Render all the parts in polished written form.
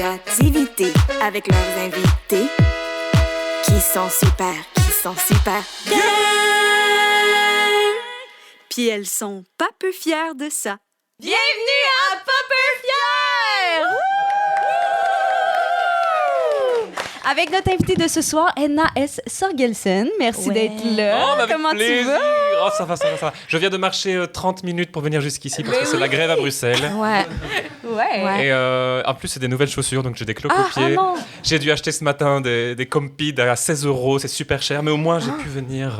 créativité avec leurs invités qui sont super bien. Puis elles sont pas peu fières de ça. Bienvenue à Pas peu fière! Avec notre invitée de ce soir, Edna S. Sorgelsen. Merci d'être là. Comment tu vas? Oh, ça va. Je viens de marcher 30 minutes pour venir jusqu'ici parce que c'est la grève à Bruxelles. Ouais. Et en plus, c'est des nouvelles chaussures, donc j'ai des cloques aux pieds. Non. J'ai dû acheter ce matin des Compeed à 16 €. C'est super cher, mais au moins, j'ai pu venir.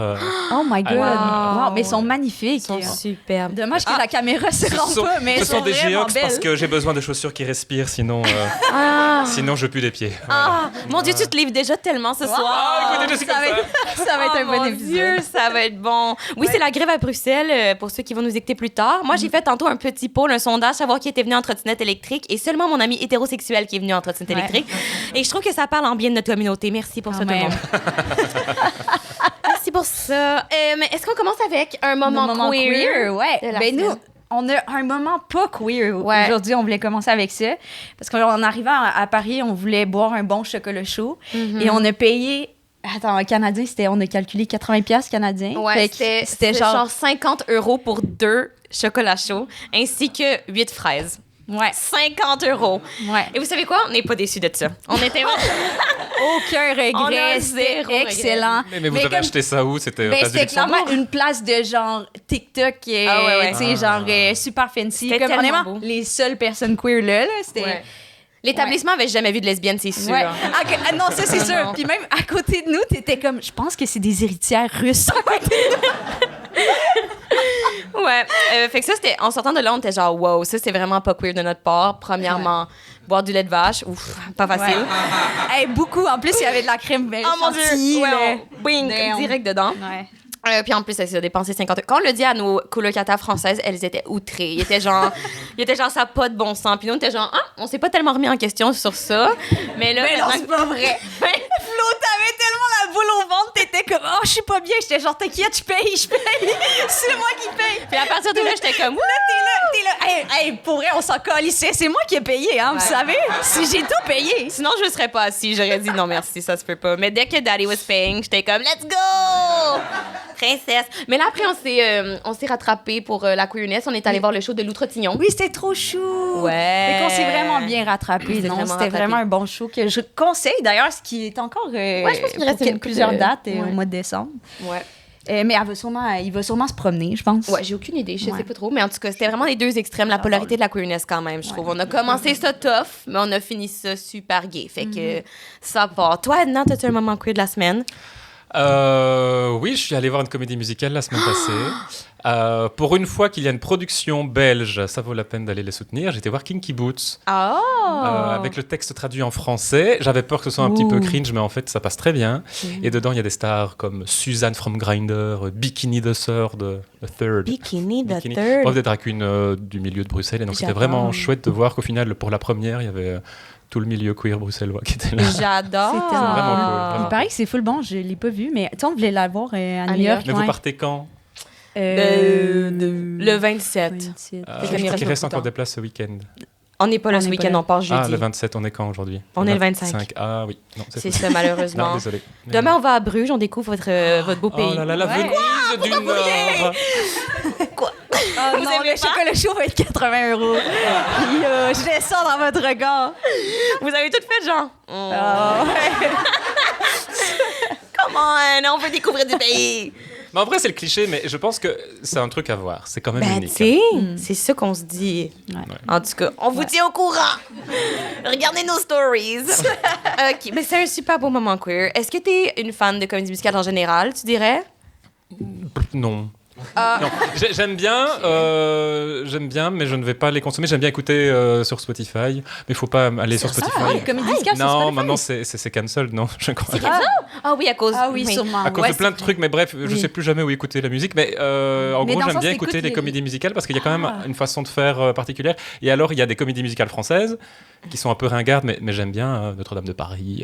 Oh my God. Wow. Mais ils sont magnifiques. Ils sont superbes. Dommage que la caméra se rend pas, mais ce elles sont des vraiment Geox belles. parce que j'ai besoin de chaussures qui respirent, sinon je pue des pieds. Ah, mon Dieu, tu te livres déjà tellement ce soir. Ah, écoutez, je suis comme Ça va être un bon mon épisode. Dieu, ça va être bon. Oui, c'est la grève à Bruxelles, pour ceux qui vont nous écouter plus tard. Moi, j'ai fait tantôt un petit poll, un sondage, savoir qui était venu en trottinette électrique, et seulement mon ami hétérosexuel qui est venu en trottinette électrique. Et je trouve que ça parle en bien de notre communauté. Merci pour ça, tout le monde. Merci pour ça. Mais est-ce qu'on commence avec un moment queer? Ouais. de la Ben nous, semaine? on a un moment pas queer. Ouais. Aujourd'hui, on voulait commencer avec ça. Parce qu'en arrivant à Paris, on voulait boire un bon chocolat chaud. Et on a payé... Attends, en canadien, on a calculé 80$ canadiens. Ouais, Fait que c'était genre 50 € pour 2 chocolats chauds, ainsi que 8 fraises. Ouais. 50 €. Ouais. Et vous savez quoi? On n'est pas déçus de ça. On était Aucun On a regret. C'était zéro regret. excellent. Mais vous avez comme- acheté ça où? C'était Ben, place du c'était Luxembourg? clairement une place de genre TikTok, Ah ouais. tu sais, genre super fancy. C'était Comme tellement honnêtement, beau. les seules personnes queer là, c'était... Ouais. L'établissement avait jamais vu de lesbienne, c'est sûr. Ouais. Non, ça c'est sûr. Non. Puis même à côté de nous, t'étais comme, je pense que c'est des héritières russes. Ouais. Fait que ça, c'était... En sortant de là, on était genre, wow, ça, c'est vraiment pas queer de notre part. Premièrement, boire du lait de vache, ouf, pas facile. Hey, beaucoup. En plus, il y avait de la crème Oh mon Dieu! chantilly. Ouais, là. bing, Damn. direct dedans. Ouais. Puis en plus, elle s'est dépensé 50 €. Quand on l'a dit à nos colocataires françaises, elles étaient outrées. Ils étaient genre, ça n'a pas de bon sens. Puis nous, on était genre, on s'est pas tellement remis en question sur ça. Mais là, Mais non, c'est pas vrai. Flo, t'avais tellement la boule au ventre, t'étais comme, oh, je suis pas bien. J'étais genre, t'inquiète, je paye. C'est moi qui paye. Puis à partir de là, j'étais comme, T'es là. Hey, pour vrai, on s'en calissait. C'est moi qui ai payé, hein, vous savez? Si j'ai tout payé. sinon, je ne serais pas assise. J'aurais dit non, merci, ça se peut pas. Mais dès que Daddy was paying, j'étais comme, let's go! Princesse. Mais là, après, on s'est rattrapé pour la queerness. On est allé voir le show de Lou Trottignon. Oui, c'était trop chou. Ouais. Fait qu'on s'est vraiment bien rattrapé. C'était Non, vraiment c'était rattrapé. vraiment un bon show que je conseille. D'ailleurs, ce qui est encore je pense qu'il reste une plusieurs couple, dates ouais. au mois de décembre. Ouais. Mais il va sûrement se promener, je pense. Ouais, j'ai aucune idée, je Ouais. sais pas trop. Mais en tout cas, c'était vraiment les deux extrêmes, la polarité de la queerness quand même, je trouve. On a commencé ça tough, mais on a fini ça super gay. Fait que ça part. Toi, Edna, t'as-tu un moment queer de la semaine? Oui, je suis allé voir une comédie musicale la semaine passée. Pour une fois qu'il y a une production belge, ça vaut la peine d'aller les soutenir. J'étais voir Kinky Boots avec le texte traduit en français. J'avais peur que ce soit un petit peu cringe, mais en fait, ça passe très bien. Et dedans, il y a des stars comme Suzanne from Grindr, Bikini the Third. Bikini the Bikini. Third. Bref, des drag queens du milieu de Bruxelles. Et donc, c'était J'adore. vraiment chouette de voir qu'au final, pour la première, il y avait tout le milieu queer bruxellois qui était là. J'adore. C'est tellement Vraiment cool, Il vraiment. paraît que c'est full bon, je l'ai pas vu, mais tu sais, on voulait la voir à New York. Mais vous partez quand? Le 27. 27. Je qu'il crois reste qu'il reste beaucoup de encore temps. des places ce week-end. On n'est pas là On ce n'est pas week-end, là. on part jeudi. Ah, le 27, on est quand aujourd'hui? On est le 25. Ah oui, non, C'est fou. ça, malheureusement. Non, désolé. Demain, on va à Bruges, on découvre votre beau pays. Oh là là, la Ouais. Venise du Nord. Vous aimez le chocolat chaud va être 80 €. Je descends dans votre regard. Vous avez tout fait, genre. Ah, ouais. Come on, on veut découvrir du pays. Mais en vrai, c'est le cliché, mais je pense que c'est un truc à voir. C'est quand même Ben, unique. tu sais, c'est ça qu'on se dit. Ouais. En tout cas, on vous tient au courant. Regardez nos stories. OK, mais c'est un super beau moment queer. Est-ce que t'es une fan de comédie musicale en général, tu dirais? Non. Non. J'aime bien, mais je ne vais pas les consommer. J'aime bien écouter sur Spotify, mais il faut pas aller sur Spotify. Les comédies musicales sur Non, Spotify. maintenant c'est cancelled, non, je crois. Ah oui, à cause. Ah oui, sûrement. À cause Ouais, de plein de c'est trucs, mais bref, je Oui. sais plus jamais où écouter la musique. Mais en Mais gros, dans le j'aime sens, bien t'écoutes écouter les les- comédies musicales parce qu'il y a quand même une façon de faire particulière. Et alors, il y a des comédies musicales françaises qui sont un peu ringardes, mais j'aime bien Notre-Dame de Paris.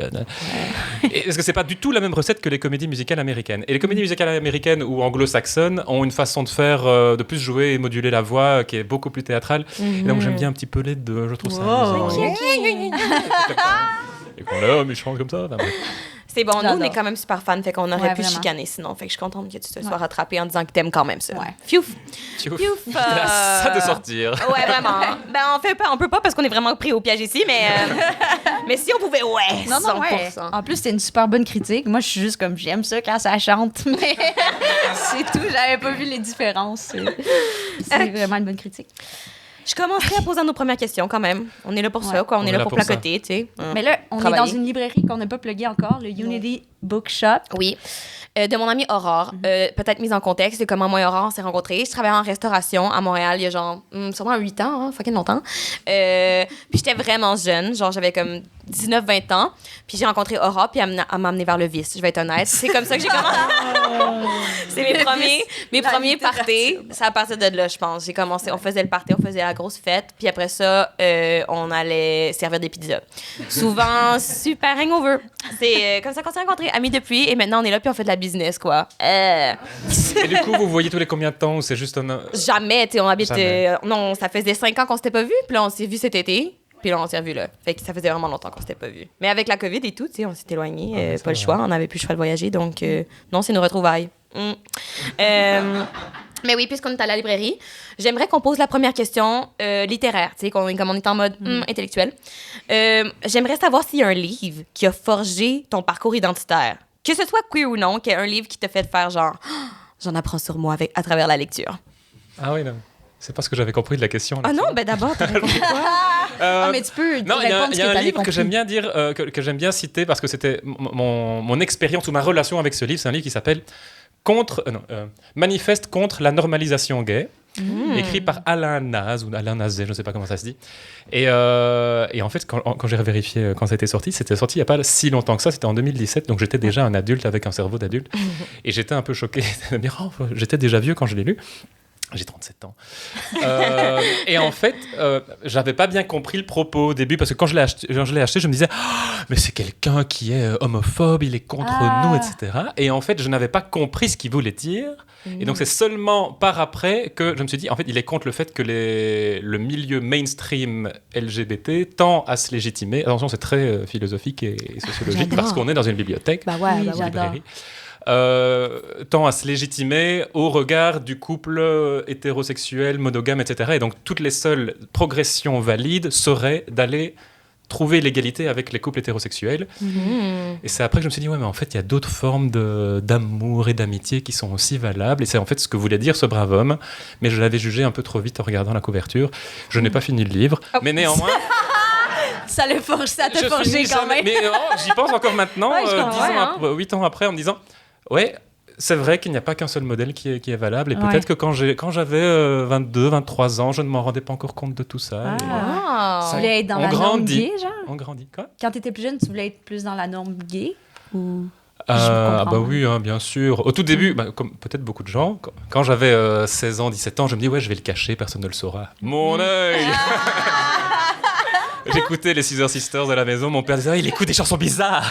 Et parce que c'est pas du tout la même recette que les comédies musicales américaines. Et les comédies musicales américaines ou anglo-saxonnes ont une façon de faire, de plus jouer et moduler la voix qui est beaucoup plus théâtrale. Et donc j'aime bien un petit peu les deux, je trouve ça amusant. Et qu'on là, mais je chante comme ça. C'est bon, nous, J'adore. on est quand même super fans, fait qu'on aurait pu vraiment. chicaner sinon. Fait que je suis contente que tu te sois rattrapée en disant que t'aimes quand même ça. Ouais. Fiouf! Tchouf. Fiouf! C'était ça de sortir. Ouais, vraiment. Ben, on peut pas parce qu'on est vraiment pris au piège ici, mais si on pouvait, ouais, Non, 100%. non, ouais. En plus, c'était une super bonne critique. Moi, je suis juste comme, j'aime ça quand ça chante, mais c'est tout. J'avais pas vu les différences. C'est vraiment une bonne critique. Je commencerai à poser nos premières questions quand même. On est là pour ça, quoi. On est là pour ça. placoter, tu sais. Mais là, on est Travailler. dans une librairie qu'on n'a pas pluguée encore, le Unity Bookshop. Oui. De mon amie Aurore. Peut-être mise en contexte de comment moi et Aurore on s'est rencontrés. Je travaillais en restauration à Montréal il y a genre sûrement 8 ans, hein, fucking longtemps. Puis j'étais vraiment jeune, genre j'avais comme 19-20 ans. Puis j'ai rencontré Aurore, puis elle m'a amené vers le vice, je vais être honnête. C'est comme ça que j'ai commencé. C'est mes premiers parties. C'est à partir de là, je pense. J'ai commencé, on faisait le party, on faisait la grosse fête. Puis après ça, on allait servir des pizzas. Souvent, super hangover. C'est comme ça qu'on s'est rencontrés, amis depuis. Et maintenant, on est là, puis on fait de la business, quoi. Et du coup, vous voyez tous les combien de temps ou c'est juste un... Jamais, tu sais, on habite... Jamais. non, ça faisait 5 ans qu'on s'était pas vus, puis là, on s'est vus cet été, puis là, on s'est revus là. Fait que ça faisait vraiment longtemps qu'on s'était pas vus. Mais avec la COVID et tout, tu sais, on s'est éloignés, mais ça pas le va. choix, on n'avait plus le choix de voyager, donc non, c'est nos retrouvailles. Mais oui, puisqu'on est à la librairie, j'aimerais qu'on pose la première question littéraire, tu sais, comme on est en mode intellectuel. J'aimerais savoir s'il y a un livre qui a forgé ton parcours identitaire. Que ce soit queer ou non, qu'il y ait un livre qui t'a fait faire genre « J'en apprends sur moi à travers la lecture ». Ah oui, non. C'est pas ce que j'avais compris de la question. Ah non, ben d'abord, t'as répondu quoi? Ah, mais tu peux Non, il y a répondre ce que un t'avais livre compris. que j'aime bien dire, que j'aime bien citer parce que c'était mon expérience ou ma relation avec ce livre. C'est un livre qui s'appelle Manifeste contre la normalisation gay, écrit par Alain Naz ou Alain Nazé, je ne sais pas comment ça se dit. Et en fait, quand j'ai vérifié quand ça a été sorti, c'était sorti il n'y a pas si longtemps que ça. C'était en 2017, donc j'étais déjà un adulte avec un cerveau d'adulte. Et j'étais un peu choqué de me dire, oh, j'étais déjà vieux quand je l'ai lu. J'ai 37 ans. Et en fait, j'avais pas bien compris le propos au début parce que quand je l'ai acheté, je me disais mais c'est quelqu'un qui est homophobe, il est contre nous, etc. Et en fait, je n'avais pas compris ce qu'il voulait dire. Et donc, c'est seulement par après que je me suis dit, en fait, il est contre le fait que le milieu mainstream LGBT tend à se légitimer. Attention, c'est très philosophique et sociologique J'adore. parce qu'on est dans une bibliothèque, Bah ouais, Oui, bah ouais. j'adore. librairie. Tend à se légitimer au regard du couple hétérosexuel, monogame, etc. Et donc, toutes les seules progressions valides seraient d'aller trouver l'égalité avec les couples hétérosexuels. Et c'est après que je me suis dit, ouais, mais en fait, il y a d'autres formes d'amour et d'amitié qui sont aussi valables. Et c'est en fait ce que voulait dire ce brave homme. Mais je l'avais jugé un peu trop vite en regardant la couverture. Je n'ai pas fini le livre. Mais néanmoins... Ça t'a je forgé finis quand jamais- même. Mais j'y pense encore maintenant, Ouais, je comprends, 8 ans après, en me disant, ouais, c'est vrai qu'il n'y a pas qu'un seul modèle qui est valable. Et peut-être que quand j'avais 22, 23 ans, je ne m'en rendais pas encore compte de tout ça. Et, Ah. Tu voulais être dans On la norme grandit. gay, genre? on grandit, quoi. Quand t'étais plus jeune, tu voulais être plus dans la norme gay? Ou... Ah comprends. bah oui, hein, bien sûr. Au tout début, comme peut-être beaucoup de gens, quand j'avais 16 ans, 17 ans, je me dis, ouais, je vais le cacher, personne ne le saura. Mon œil J'écoutais les Scissor Sisters à la maison, mon père disait, ah, il écoute des chansons bizarres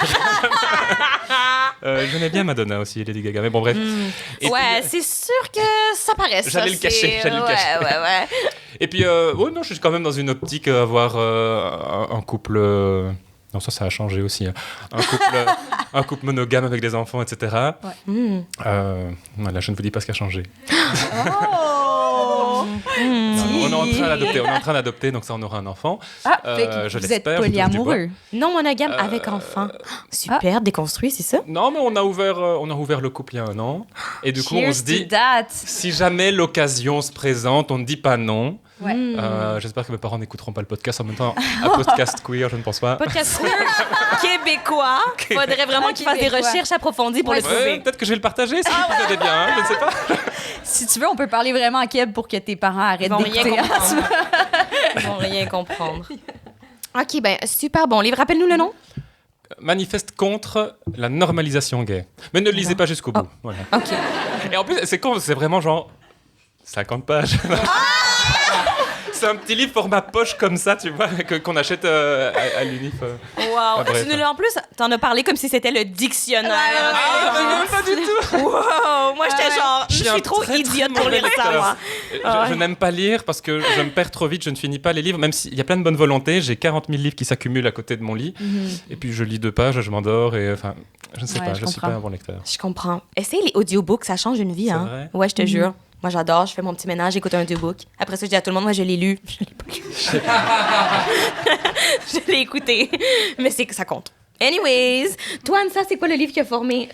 J'aimais bien Madonna aussi, et Lady Gaga, mais bon, bref. Et Ouais, puis, c'est sûr que ça paraît ça. J'allais le cacher, j'allais le cacher. Ouais. et puis ouais, non, je suis quand même dans une optique à avoir un couple... non, ça a changé aussi. Hein. Un couple monogame avec des enfants, etc. Voilà, je ne vous dis pas ce qui a changé. Non, on est en train d'adopter, donc ça, on aura un enfant. Ah, fait que je vous êtes l'espère, je touche du bois. polyamoureux. Non monogame avec enfant. Super, déconstruit, c'est ça? Non, mais on a ouvert le couple il y a 1 an. Et du coup, on se dit, that. si jamais l'occasion se présente, on ne dit pas non. Ouais. J'espère que mes parents n'écouteront pas le podcast. En même temps, un podcast queer, je ne pense pas. Podcast queer québécois. Faudrait vraiment qu'ils fassent des Québécois. recherches approfondies pour le Ouais, trouver. peut-être que je vais le partager si l'épisode est bien, hein, je ne sais pas. Si tu veux, on peut parler vraiment en keb pour que tes parents Ils arrêtent vont rien d'écouter. comprendre. Ils vont rien comprendre. OK, ben super bon livre. Rappelle-nous le nom. Manifeste contre la normalisation gay. Mais ne le lisez pas jusqu'au bout. Voilà. OK. Et en plus, c'est con, c'est vraiment genre 50 pages. C'est un petit livre format poche comme ça, tu vois, qu'on achète à l'Unif. Wow. bref. En plus, t'en as parlé comme si c'était le dictionnaire. Ah, mais même pas du tout. Wow. Moi, j'étais genre, Je suis suis trop très, idiote très pour lire ça, moi. Je n'aime pas lire parce que je me perds trop vite, je ne finis pas les livres, même s'il y a plein de bonne volonté. J'ai 40 000 livres qui s'accumulent à côté de mon lit. Et puis je lis 2 pages, je m'endors et enfin, je ne sais pas, je ne suis pas un bon lecteur. Je comprends. Essaye les audiobooks, ça change une vie. C'est Hein. vrai? Ouais, je te jure. Moi, j'adore. Je fais mon petit ménage, j'écoute un audiobook. Après ça, je dis à tout le monde, moi, je l'ai lu. Je l'ai pas lu. Je l'ai écouté. Mais ça compte. Anyways, toi, Ansa, c'est quoi le livre qui a formé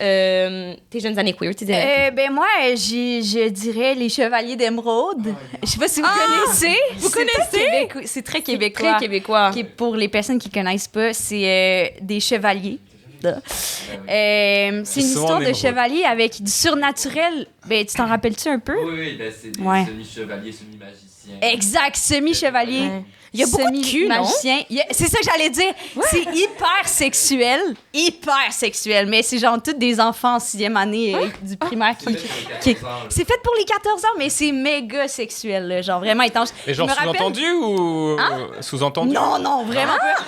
tes jeunes années queer, tu dirais? Ben moi, je dirais Les Chevaliers d'Émeraude. Je sais pas si vous connaissez. Vous connaissez? C'est très québécois. Très québécois. Pour les personnes qui connaissent pas, c'est des chevaliers. C'est une histoire de chevalier avec du surnaturel. Ben, tu t'en rappelles-tu un peu? Oui, ben c'est des Ouais. semi-chevaliers, semi-magiciens. Exact, semi-chevalier. Ouais. Il y a beaucoup de cul, non? Magicien. C'est ça que j'allais dire. C'est hyper sexuel. Hyper sexuel. Mais c'est genre tous des enfants en 6e année du primaire qui... C'est fait pour les 14 ans, mais c'est méga sexuel, là, genre vraiment intense. Et genre Je me rappelle- sous-entendu ou sous-entendu? Non, vraiment pas.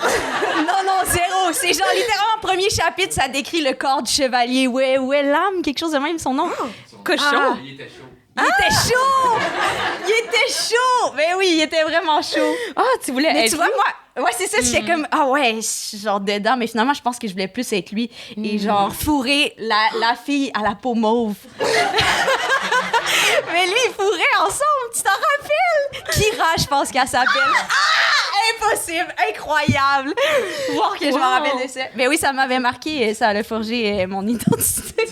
non, zéro. C'est genre littéralement, premier chapitre, ça décrit le corps du chevalier. Ouais, l'âme, quelque chose de même, son nom. Cochon. Ah. Il était chaud. Il était chaud! Il était chaud! Ben oui, il était vraiment chaud. Ah, tu voulais Mais être tu vois, moi, c'est ça, j'étais comme, je suis genre dedans, mais finalement, je pense que je voulais plus être lui et genre fourrer la fille à la peau mauve. Mais lui, ils fourraient ensemble, tu t'en rappelles? Kira, je pense qu'elle s'appelle. Impossible, incroyable! Voir que je me rappelle de ça. Mais oui, ça m'avait marqué et ça a forgé mon identité.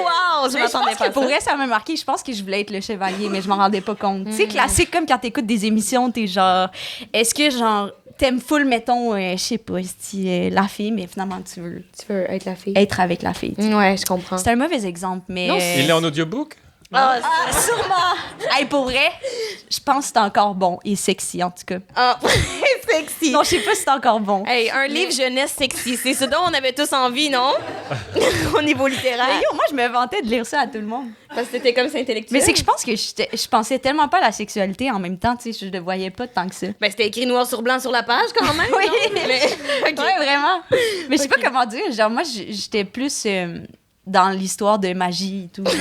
Wow, je Mais je m'attendais pense pas que pour à ça. vrai, ça m'a marqué. Je pense que je voulais être le chevalier, mais je m'en rendais pas compte. Tu sais, classique, comme quand t'écoutes des émissions, t'es genre... Est-ce que, genre, t'aimes full, mettons, je sais pas, la fille, mais finalement, tu veux Tu veux être la fille? être avec la fille. tu sais. Ouais, je comprends. C'est un mauvais exemple, mais... Non, Il est en audiobook? Sûrement! Hey, pour vrai, je pense que c'est encore bon et sexy, en tout cas. Ah, sexy. Non, je sais pas si c'est encore bon. Hey, un livre jeunesse sexy, c'est ce dont on avait tous envie, non? Au niveau littéraire. Mais yo, moi, je me vantais de lire ça à tout le monde. Parce que t'étais comme ça intellectuel. Mais c'est que je pense que je pensais tellement pas à la sexualité en même temps, tu sais, je ne voyais pas tant que ça. Ben, c'était écrit noir sur blanc sur la page, quand même. Oui. non? Mais... OK. Ouais, vraiment. Mais je sais pas comment dire. Genre, moi, j'étais plus dans l'histoire de magie et tout. genre.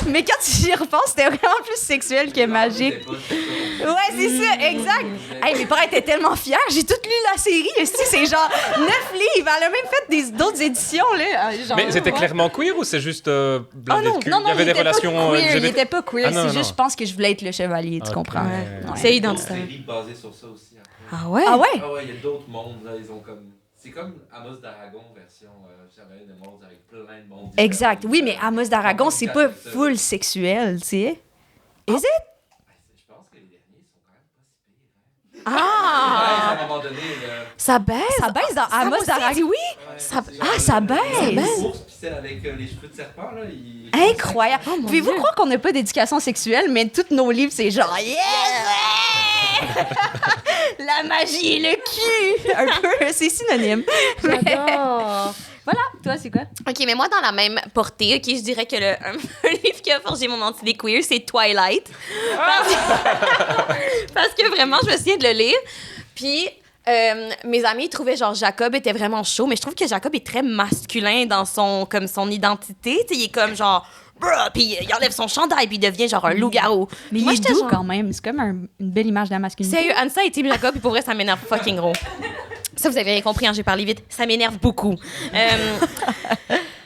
Mais quand tu y repenses, c'était vraiment plus sexuel que magique. Ouais, c'est ça, exact. Hey, mes parents étaient tellement fiers. J'ai tout lu la série. C'est genre 9 livres. Elle a même fait d'autres éditions. Là. Genre, Mais c'était ouais. clairement queer ou c'est juste blindé non, de cul? non, Il y avait il des était pas relations queer, LGBT? Il était pas queer. Ah, non, c'est non. juste, je pense que je voulais être le chevalier, tu Ok. comprends? Ouais. Ouais. C'est Il y a identitaire. une série basée sur ça aussi. Après. Ah ouais? Ah ouais? Ah ouais, il y a d'autres mondes, là, ils ont comme... C'est comme Amos d'Aragon version Chevalier de monde avec plein de monde. Exact. Oui, mais Amos d'Aragon, c'est pas Ça. full sexuel, tu sais. Is it? Je pense que les derniers sont quand même pas si pires. Hein? Ah! À un moment donné, Ça baise? Ça baisse dans Amos d'Aragon? Oui. Ça ça baise. Une course, puis celle avec les cheveux de serpent, là, il... Incroyable. Oh, mon Pouvez-vous Dieu. croire qu'on n'a pas d'éducation sexuelle, mais tous nos livres, c'est genre yeah! La magie et le cul! Un peu, c'est synonyme. J'adore. Voilà, toi, c'est quoi? OK, mais moi, dans la même portée, OK, je dirais que un livre qui a forgé mon identité queer, c'est Twilight. Parce que vraiment, je me souviens de le lire. Puis... mes amis trouvaient genre Jacob était vraiment chaud, mais je trouve que Jacob est très masculin dans son identité. Tu sais, il est comme genre puis il enlève son chandail puis il devient genre un loup-garou. Mais Moi, il est j'étais doux genre- quand même. C'est comme une belle image de la masculinité. Sérieux, Ansa et Team Jacob, puis pour vrai, ça m'énerve fucking gros. Ça, vous avez rien compris, hein, j'ai parlé vite. Ça m'énerve beaucoup.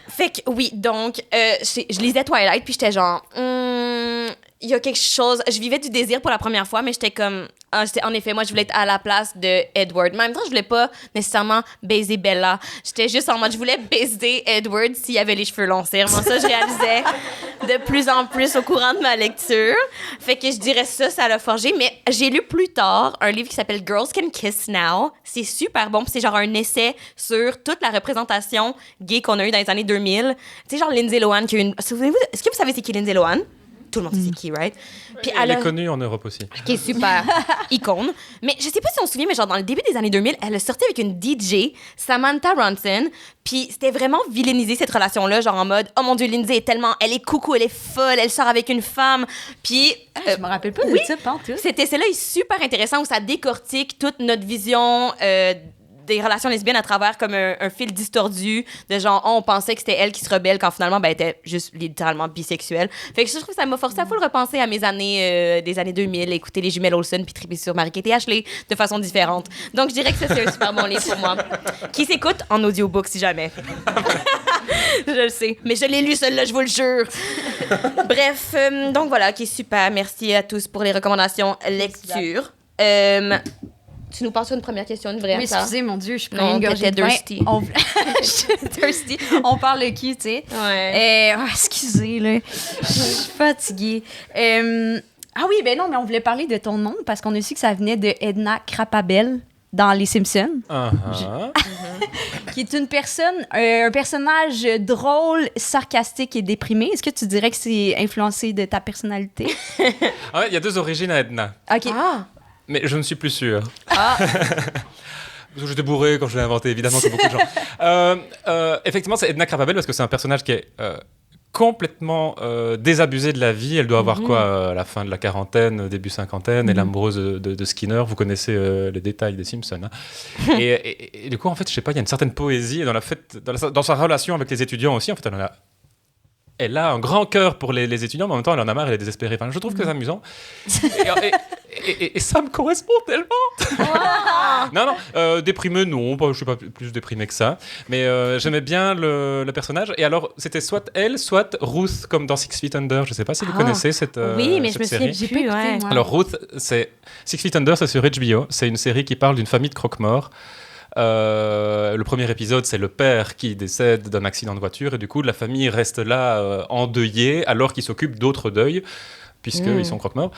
Fait que oui, donc, je lisais Twilight, puis j'étais genre... il y a quelque chose... Je vivais du désir pour la première fois, mais j'étais comme... en effet, moi, je voulais être à la place de Edward. Mais en même temps, je voulais pas nécessairement baiser Bella. J'étais juste en mode... Je voulais baiser Edward s'il avait les cheveux longs. C'est vraiment ça, je réalisais de plus en plus au courant de ma lecture. Fait que je dirais ça l'a forgé. Mais j'ai lu plus tard un livre qui s'appelle Girls Can Kiss Now. C'est super bon. Puis c'est genre un essai sur toute la représentation gay qu'on a eue dans les années 2000. Tu sais, genre Lindsay Lohan qui a eu une... Est-ce que vous savez c'est qui Lindsay Lohan? Tout le monde sait c'est qui, right? Puis Elle est connue en Europe aussi. qui est super icône. Mais je sais pas si on se souvient, mais genre dans le début des années 2000, elle a sorti avec une DJ, Samantha Ronson, puis c'était vraiment vilainisé cette relation-là, genre en mode « Oh mon Dieu, Lindsay est tellement... Elle est coucou, elle est folle, elle sort avec une femme. » Puis... Je me rappelle pas de ça, pas en tout. Cet essai-là est super intéressant où ça décortique toute notre vision des relations lesbiennes à travers comme un fil distordu de genre on pensait que c'était elle qui se rebelle quand finalement elle était juste littéralement bisexuelle. Fait que je trouve que ça m'a forcé à full repenser à mes années des années 2000, écouter les jumelles Olsen puis triper sur Mary-Kate et Ashley de façon différente. Donc je dirais que ça c'est un super bon livre pour moi qui s'écoute en audiobook si jamais. Je le sais, mais je l'ai lu celle-là, je vous le jure. Bref, donc voilà, qui est super. Merci à tous pour les recommandations lecture. Tu nous passes sur une première question, une vraie. Oui, ça? excusez, mon Dieu, je prends Non, une gorgée de thirsty. vin. Je suis thirsty. On parle de qui, tu sais? Ouais. Excusez, là. Je suis fatiguée. Ah oui, ben non, mais on voulait parler de ton nom parce qu'on a su que ça venait de Edna Krabappel dans Les Simpsons, qui est une personne, un personnage drôle, sarcastique et déprimé. Est-ce que tu dirais que c'est influencé de ta personnalité? Ah ouais, il y a 2 origines à Edna. OK. Ah! Mais je ne suis plus sûr. Ah! Parce que j'étais bourré quand je l'ai inventé, évidemment, comme beaucoup de gens. Effectivement, c'est Edna Krabappel parce que c'est un personnage qui est complètement désabusé de la vie. Elle doit avoir quoi à la fin de la quarantaine, début cinquantaine. Elle est amoureuse de Skinner. Vous connaissez les détails des Simpsons. Hein. et du coup, en fait, je sais pas, il y a une certaine poésie dans sa relation avec les étudiants aussi. En fait, elle a un grand cœur pour les étudiants, mais en même temps, elle en a marre, elle est désespérée. Enfin, je trouve que c'est amusant. Et ça me correspond tellement. Non, déprimé, non. Je suis pas plus déprimé que ça. Mais j'aimais bien le personnage. Et alors, c'était soit elle, soit Ruth, comme dans Six Feet Under. Je sais pas si vous connaissez cette Oui, mais je me série. souviens plus. Ouais. Alors, Ruth, c'est Six Feet Under, c'est sur HBO. C'est une série qui parle d'une famille de croque-morts. Le premier épisode, c'est le père qui décède d'un accident de voiture et du coup, la famille reste là endeuillée alors qu'ils s'occupent d'autres deuils puisqu'ils sont croque-morts.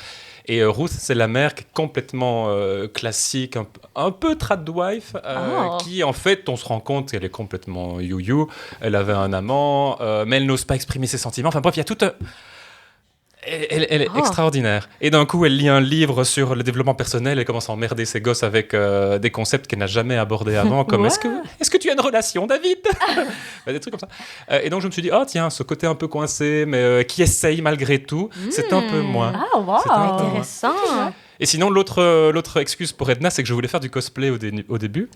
Et Ruth, c'est la mère qui est complètement classique, un peu tradwife, qui en fait, on se rend compte qu'elle est complètement you-you. Elle avait un amant, mais elle n'ose pas exprimer ses sentiments. Enfin bref, il y a tout un... Elle est extraordinaire. Et d'un coup, elle lit un livre sur le développement personnel et commence à emmerder ses gosses avec des concepts qu'elle n'a jamais abordés avant, comme est-ce que tu as une relation, David? Des trucs comme ça. Et donc, je me suis dit, tiens, ce côté un peu coincé, mais qui essaye malgré tout, c'est un peu moi. Ah, wow! Intéressant! Et sinon, l'autre excuse pour Edna, c'est que je voulais faire du cosplay au début.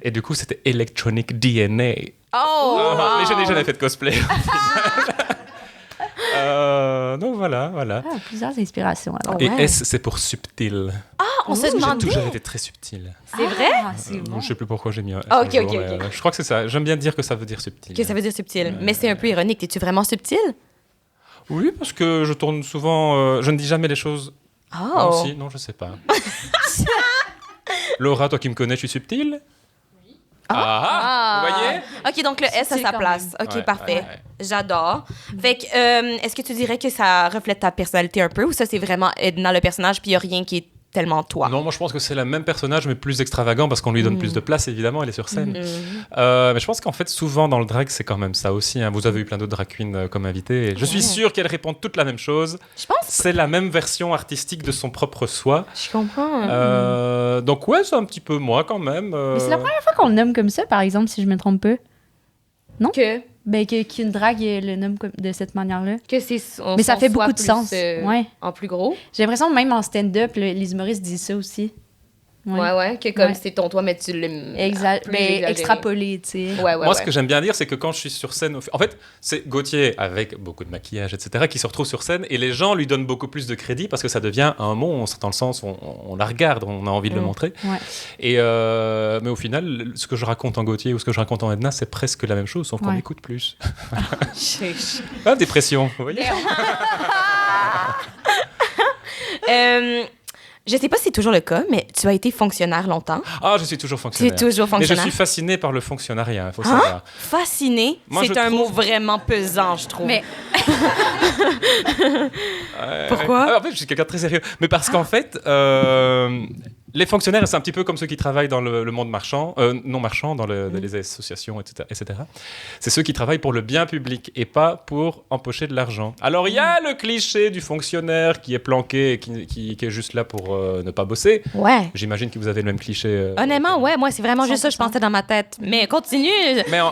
Et du coup, c'était Electronic DNA. Mais je n'ai jamais fait de cosplay. Donc voilà. Plusieurs inspirations. Alors. Et S, c'est pour subtil. On se demandait. J'ai toujours été très subtil. C'est vrai? C'est bon. Je sais plus pourquoi j'ai mis un S. Ok. Je crois que c'est ça. J'aime bien dire que ça veut dire subtil. Que ça veut dire subtil. Mais c'est un peu ironique. Es-tu vraiment subtil? Oui, parce que je tourne souvent... je ne dis jamais les choses... Non, si, non, je sais pas. Laura, toi qui me connais, je suis subtil? Vous voyez? OK, donc le S à sa place. OK, parfait. J'adore. Fait que, est-ce que tu dirais que ça reflète ta personnalité un peu ou ça, c'est vraiment Edna le personnage puis il n'y a rien qui est tellement toi? Non, moi je pense que c'est le même personnage mais plus extravagant parce qu'on lui donne plus de place, évidemment, elle est sur scène. Mais je pense qu'en fait, souvent dans le drag, c'est quand même ça aussi. Hein. Vous avez eu plein d'autres drag queens comme invités. Et je suis sûr qu'elles répondent toutes la même chose. Je pense. C'est la même version artistique de son propre soi. Je comprends. Donc ouais, c'est un petit peu moi quand même. Mais c'est la première fois qu'on le nomme comme ça, par exemple, si je me trompe pas. Non? Qu'une drague le nomme de cette manière-là. Que c'est mais ça fait beaucoup de sens. En plus gros. J'ai l'impression que même en stand-up, les humoristes disent ça aussi. Ouais, que comme c'est ton toi, mais tu l'aimes. Exact. Mais extrapolé, tu sais. Moi, ce que j'aime bien dire, c'est que quand je suis sur scène, en fait, c'est Gauthier, avec beaucoup de maquillage, etc., qui se retrouve sur scène et les gens lui donnent beaucoup plus de crédit parce que ça devient un monstre, dans le sens où on la regarde, on a envie de le montrer. Et, mais au final, ce que je raconte en Gauthier ou ce que je raconte en Edna, c'est presque la même chose, sauf qu'on m'écoute plus. Dépression, vous voyez? Je sais pas si c'est toujours le cas, mais tu as été fonctionnaire longtemps. Je suis toujours fonctionnaire. Tu es toujours fonctionnaire. Mais je suis fasciné par le fonctionnariat, il faut savoir. Fasciné? C'est un mot vraiment pesant, je trouve. Mais... Pourquoi? En fait, je suis quelqu'un de très sérieux. Mais parce qu'en fait, les fonctionnaires, c'est un petit peu comme ceux qui travaillent dans le monde marchand, non marchand, dans les associations, etc. C'est ceux qui travaillent pour le bien public et pas pour empocher de l'argent. Alors, il y a le cliché du fonctionnaire qui est planqué et qui est juste là pour ne pas bosser. Ouais. J'imagine que vous avez le même cliché. Honnêtement, moi, c'est vraiment juste ça que je pensais dans ma tête. Mais continue.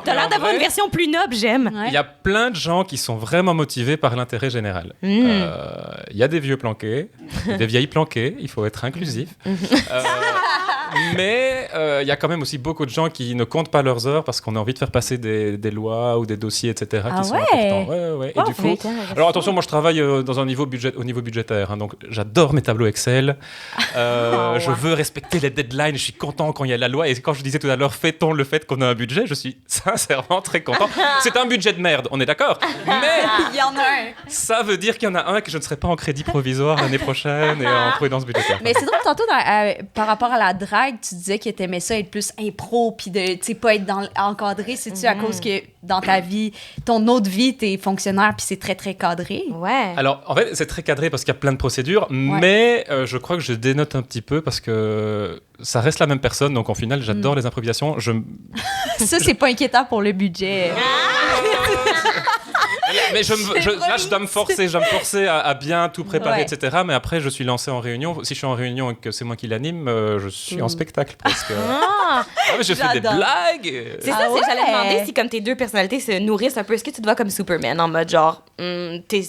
T'as l'air d'avoir une version plus noble, j'aime. Il y a plein de gens qui sont vraiment motivés par l'intérêt général. Il y a des vieux planqués, des vieilles planquées, il faut être inclusif. Mais il y a quand même aussi beaucoup de gens qui ne comptent pas leurs heures parce qu'on a envie de faire passer des lois ou des dossiers, etc. qui sont importants. Ouais. Et du coup, alors attention, moi je travaille au niveau budgétaire, hein, donc j'adore mes tableaux Excel. Je veux respecter les deadlines. Je suis content quand il y a la loi. Et quand je disais tout à l'heure, fêtons le fait qu'on a un budget, je suis sincèrement très content. C'est un budget de merde, on est d'accord. Mais il y en a un. Ça veut dire qu'il y en a un que je ne serai pas en crédit provisoire l'année prochaine et en prudence budgétaire. Mais c'est drôle, tantôt, par rapport à la drague, tu disais que tu aimais ça être plus impro, puis de, tu sais, pas être encadré. C'est-tu à cause que dans ta vie, ton autre vie, t'es fonctionnaire, puis c'est très, très cadré? Ouais. Alors, en fait, c'est très cadré parce qu'il y a plein de procédures, mais je crois que je dénote un petit peu parce que ça reste la même personne, donc en final, j'adore les improvisations. Ça, c'est pas inquiétant pour le budget. Mais là, je dois me forcer à bien tout préparer, etc. Mais après, je suis lancé en réunion. Si je suis en réunion et que c'est moi qui l'anime, je suis en spectacle presque. Mais je fais des blagues. C'est ça, j'allais demander si comme tes deux personnalités se nourrissent un peu. Est-ce que tu te vois comme Superman en mode genre, t'es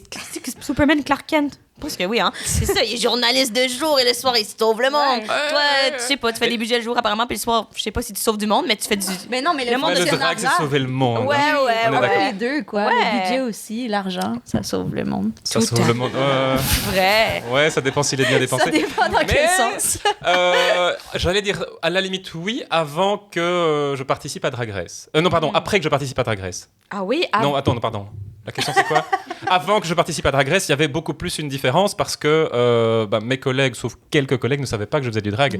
Superman Clark Kent? Parce que oui, hein. C'est ça, il est journaliste de jour et le soir, il sauve le monde. Toi, tu sais pas, tu fais des budgets le jour apparemment, puis le soir, je sais pas si tu sauves du monde, mais tu fais du... Mais non, mais le monde le drague, c'est sauver le monde. Ouais. On est d'accord. Les deux, quoi. Le budget aussi, l'argent, ça sauve le monde. Ça sauve le monde. Vrai. Ouais, ça dépend s'il est bien dépensé. Ça dépend dans quel sens. J'allais dire, à la limite, oui, avant que je participe à Drag Race. Non, pardon, après que je participe à Drag Race. Ah oui? Non, attends, pardon. La question, c'est quoi? Avant que je participe à Drag Race, il y avait beaucoup plus une différence parce que mes collègues, sauf quelques collègues, ne savaient pas que je faisais du drag.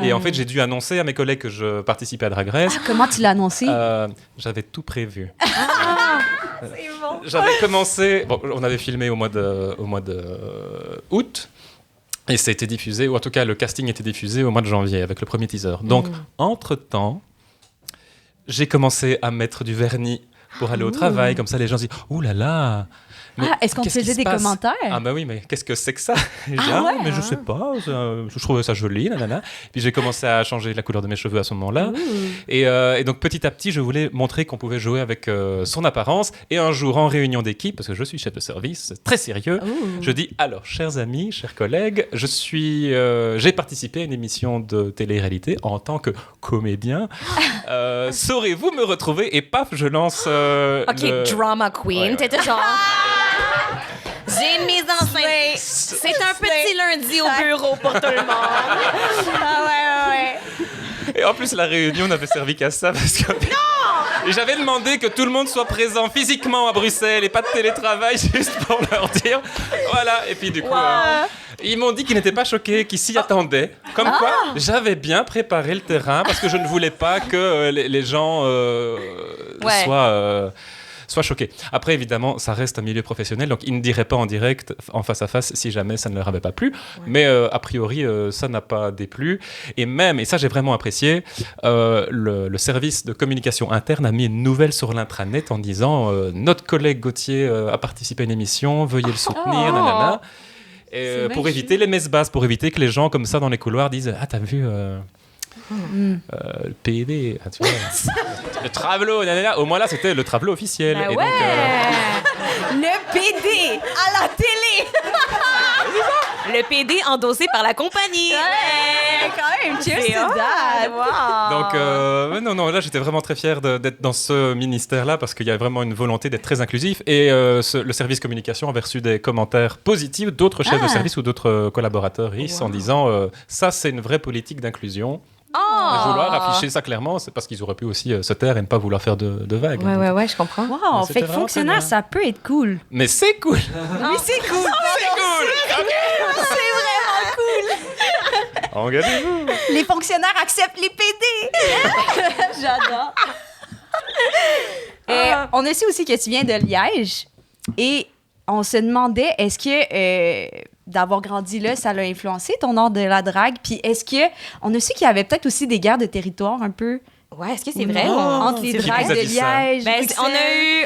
Et en fait, j'ai dû annoncer à mes collègues que je participais à Drag Race. Comment tu l'as annoncé? J'avais tout prévu. C'est bon. J'avais commencé... Bon, on avait filmé au mois de août. Et ça a été diffusé, ou en tout cas, le casting était diffusé au mois de janvier avec le premier teaser. Donc, entre-temps, j'ai commencé à mettre du vernis pour aller au travail, comme ça les gens disent « Ouh là là !» est-ce qu'on te faisait des commentaires? Ah bah oui, mais qu'est-ce que c'est que ça? Mais je sais pas, je trouvais ça joli, nanana. Puis j'ai commencé à changer la couleur de mes cheveux à ce moment-là. Et donc petit à petit, je voulais montrer qu'on pouvait jouer avec son apparence. Et un jour, en réunion d'équipe, parce que je suis chef de service, très sérieux, je dis « Alors, chers amis, chers collègues, j'ai participé à une émission de télé-réalité en tant que comédien. Saurez-vous me retrouver ?» Et paf, je lance... Drama queen. T'étais genre... J'ai une mise en scène. C'est un petit lundi au bureau pour tout le monde. Ouais. Et en plus, la réunion n'avait servi qu'à ça parce que... Non! Et j'avais demandé que tout le monde soit présent physiquement à Bruxelles et pas de télétravail, juste pour leur dire... Voilà, et puis du coup... ils m'ont dit qu'ils n'étaient pas choqués, qu'ils s'y attendaient. Comme quoi, j'avais bien préparé le terrain parce que je ne voulais pas que les gens soient choqués. Après, évidemment, ça reste un milieu professionnel, donc ils ne diraient pas en direct, en face à face, si jamais ça ne leur avait pas plu. Mais a priori, ça n'a pas déplu. Et même, et ça j'ai vraiment apprécié, le service de communication interne a mis une nouvelle sur l'intranet en disant notre collègue Gauthier a participé à une émission, veuillez le soutenir, nanana. Et, pour éviter les messes basses, pour éviter que les gens comme ça dans les couloirs disent « Ah, t'as vu le PD, tu vois, le Travelo, nanana. » Au moins là, c'était le Travelo officiel. Bah et ouais. donc, le PD à la télé. Le PD endossé par la compagnie. Ouais, quand même, cheers to that. Wow. Donc, non, là, j'étais vraiment très fier d'être dans ce ministère-là parce qu'il y a vraiment une volonté d'être très inclusif. Et le service communication avait reçu des commentaires positifs d'autres chefs de service ou d'autres collaborateurs en disant ça, c'est une vraie politique d'inclusion. Vouloir afficher ça clairement, c'est parce qu'ils auraient pu aussi se taire et ne pas vouloir faire de vagues. Ouais, je comprends. Wow, fait que fonctionnaire, ça peut être cool. Mais c'est cool. Oui, c'est cool. C'est cool. C'est vraiment cool. Engagez-vous. Les fonctionnaires acceptent les PD. J'adore. On a su aussi que tu viens de Liège et on se demandait, est-ce que d'avoir grandi là, ça l'a influencé ton art de la drague? Puis est-ce que on a su qu'il y avait peut-être aussi des guerres de territoire un peu? Ouais, est-ce que c'est vrai? Entre les dragues de Liège. Ben,